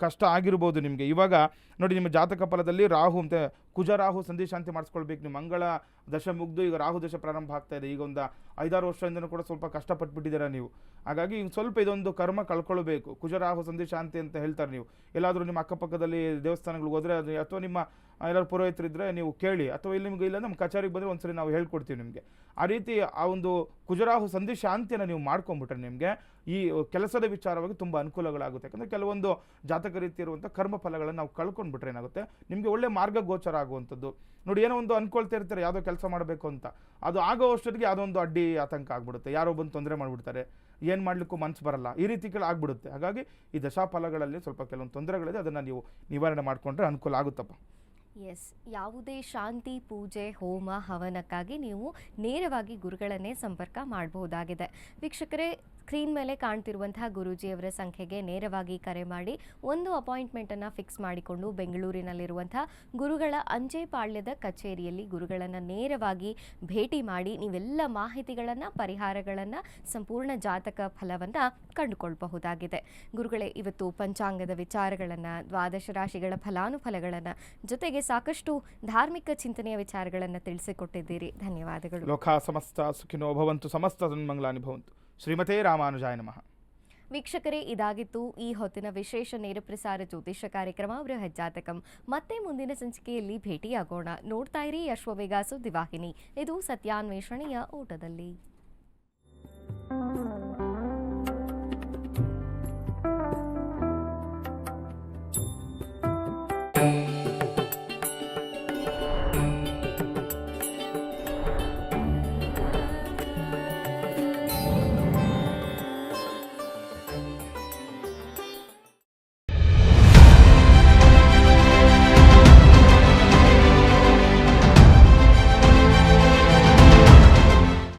ಕಷ್ಟ ಆಗಿರ್ಬೋದು ನಿಮಗೆ. ಇವಾಗ ನೋಡಿ, ನಿಮ್ಮ ಜಾತಕ ಫಲದಲ್ಲಿ ರಾಹು ಅಂತ ಕುಜ ರಾಹು ಸಂಧಿ ಶಾಂತಿ ಮಾಡಿಸ್ಕೊಳ್ಬೇಕು. ನೀವು ಮಂಗಳ ದಶೆ ಮುಗ್ದು ಈಗ ರಾಹು ದಶೆ ಪ್ರಾರಂಭ ಆಗ್ತಾ ಇದೆ. ಈಗ ಒಂದು 5-6 ವರ್ಷದಿಂದ ಕೂಡ ಸ್ವಲ್ಪ ಕಷ್ಟಪಟ್ಬಿಟ್ಟಿದ್ದೀರಾ ನೀವು. ಹಾಗಾಗಿ ಸ್ವಲ್ಪ ಇದೊಂದು ಕರ್ಮ ಕಳ್ಕೊಳ್ಬೇಕು. ಕುಜರಾಹು ಸಂಧಿ ಶಾಂತಿ ಅಂತ ಹೇಳ್ತಾರೆ. ನೀವು ಎಲ್ಲಾದರೂ ನಿಮ್ಮ ಅಕ್ಕಪಕ್ಕದಲ್ಲಿ ದೇವಸ್ಥಾನಗಳಿಗೆ ಹೋದರೆ, ಅದು ಅಥವಾ ನಿಮ್ಮ ಎಲ್ಲರೂ ಪುರೋಹಿತರಿದ್ದರೆ ನೀವು ಕೇಳಿ, ಅಥವಾ ಇಲ್ಲಿ ನಿಮಗೆ ಇಲ್ಲ ನಮ್ಮ ಕಚೇರಿಗೆ ಬಂದರೆ ಒಂದ್ಸರಿ ನಾವು ಹೇಳ್ಕೊಡ್ತೀವಿ ನಿಮಗೆ. ಆ ರೀತಿ ಆ ಒಂದು ಕುಜರಾಹು ಸಂಧಿ ಶಾಂತಿಯನ್ನು ನೀವು ಮಾಡ್ಕೊಂಡ್ಬಿಟ್ರೆ ನಿಮಗೆ ಈ ಕೆಲಸದ ವಿಚಾರವಾಗಿ ತುಂಬ ಅನುಕೂಲಗಳಾಗುತ್ತೆ. ಯಾಕಂದರೆ ಕೆಲವೊಂದು ಜಾತಕ ರೀತಿ ಇರುವಂಥ ಕರ್ಮ ಫಲಗಳನ್ನು ನಾವು ಕಳ್ಕೊಂಡ್ಬಿಟ್ರೆ ಏನಾಗುತ್ತೆ, ನಿಮಗೆ ಒಳ್ಳೆ ಮಾರ್ಗ ಗೋಚರ ಆಗುವಂಥದ್ದು. ನೋಡಿ, ಏನೋ ಒಂದು ಅನ್ಕೊಳ್ತಾ ಇರ್ತಾರೆ ಯಾವುದೋ ಕೆಲಸ ಮಾಡಬೇಕು ಅಂತ, ಅದು ಆಗೋ ಅಷ್ಟೊತ್ತಿಗೆ ಯಾವುದೋ ಒಂದು ಅಡ್ಡಿ ಆತಂಕ ಆಗ್ಬಿಡುತ್ತೆ, ಯಾರೋ ಬಂದು ತೊಂದರೆ ಮಾಡಿಬಿಡ್ತಾರೆ, ಏನು ಮಾಡಲಿಕ್ಕೂ ಮನಸ್ಸು ಬರಲ್ಲ, ಈ ರೀತಿಗಳು ಆಗ್ಬಿಡುತ್ತೆ. ಹಾಗಾಗಿ ಈ ದಶಾಫಲಗಳಲ್ಲಿ ಸ್ವಲ್ಪ ಕೆಲವೊಂದು ತೊಂದರೆಗಳಿದೆ, ಅದನ್ನು ನೀವು ನಿವಾರಣೆ ಮಾಡಿಕೊಂಡ್ರೆ ಅನುಕೂಲ ಆಗುತ್ತಪ್ಪ. ಎಸ್, ಯಾವುದೇ ಶಾಂತಿ, ಪೂಜೆ, ಹೋಮ, ಹವನಕ್ಕಾಗಿ ನೀವು ನೇರವಾಗಿ ಗುರುಗಳನ್ನೇ ಸಂಪರ್ಕ ಮಾಡಬಹುದಾಗಿದೆ. ವೀಕ್ಷಕರೇ, ಸ್ಕ್ರೀನ್ ಮೇಲೆ ಕಾಣ್ತಿರುವಂತಹ ಗುರೂಜಿಯವರ ಸಂಖ್ಯೆಗೆ ನೇರವಾಗಿ ಕರೆ ಮಾಡಿ ಒಂದು ಅಪಾಯಿಂಟ್ಮೆಂಟನ್ನು ಫಿಕ್ಸ್ ಮಾಡಿಕೊಂಡು ಬೆಂಗಳೂರಿನಲ್ಲಿರುವಂತಹ ಗುರುಗಳ ಅಂಚೆಪಾಳ್ಯದ ಕಚೇರಿಯಲ್ಲಿ ಗುರುಗಳನ್ನು ನೇರವಾಗಿ ಭೇಟಿ ಮಾಡಿ ನೀವೆಲ್ಲ ಮಾಹಿತಿಗಳನ್ನು, ಪರಿಹಾರಗಳನ್ನು, ಸಂಪೂರ್ಣ ಜಾತಕ ಫಲವನ್ನು ಕಂಡುಕೊಳ್ಳಬಹುದಾಗಿದೆ. ಗುರುಗಳೇ, ಇವತ್ತು ಪಂಚಾಂಗದ ವಿಚಾರಗಳನ್ನು, ದ್ವಾದಶ ರಾಶಿಗಳ ಫಲಾನುಫಲಗಳನ್ನು, ಜೊತೆಗೆ ಸಾಕಷ್ಟು ಧಾರ್ಮಿಕ ಚಿಂತನೆಯ ವಿಚಾರಗಳನ್ನು ತಿಳಿಸಿಕೊಟ್ಟಿದ್ದೀರಿ. ಧನ್ಯವಾದಗಳು. ಲೋಕ ಸಮಸ್ತ ಸುಖಿನೋ ಭವಂತು, ಸಮಸ್ತ ಸನ್ಮಂಗಲಾನಿ ಭವಂತು. ಶ್ರೀಮತೇ ರಾಮಾನುಜಾಯ ನಮಃ. ವೀಕ್ಷಕರೇ, ಇದಾಗಿತ್ತು ಈ ಹೊತ್ತಿನ ವಿಶೇಷ ನೇರ ಪ್ರಸಾರ ಜ್ಯೋತಿಷ್ಯ ಕಾರ್ಯಕ್ರಮ ಬೃಹತ್ ಜಾತಕಂ. ಮತ್ತೆ ಮುಂದಿನ ಸಂಚಿಕೆಯಲ್ಲಿ ಭೇಟಿಯಾಗೋಣ. ನೋಡ್ತಾ ಇರಿ ಅಶ್ವವೇಗ ಸುದ್ದಿವಾಹಿನಿ. ಇದು ಸತ್ಯಾನ್ವೇಷಣೆಯ ಓಟದಲ್ಲಿ.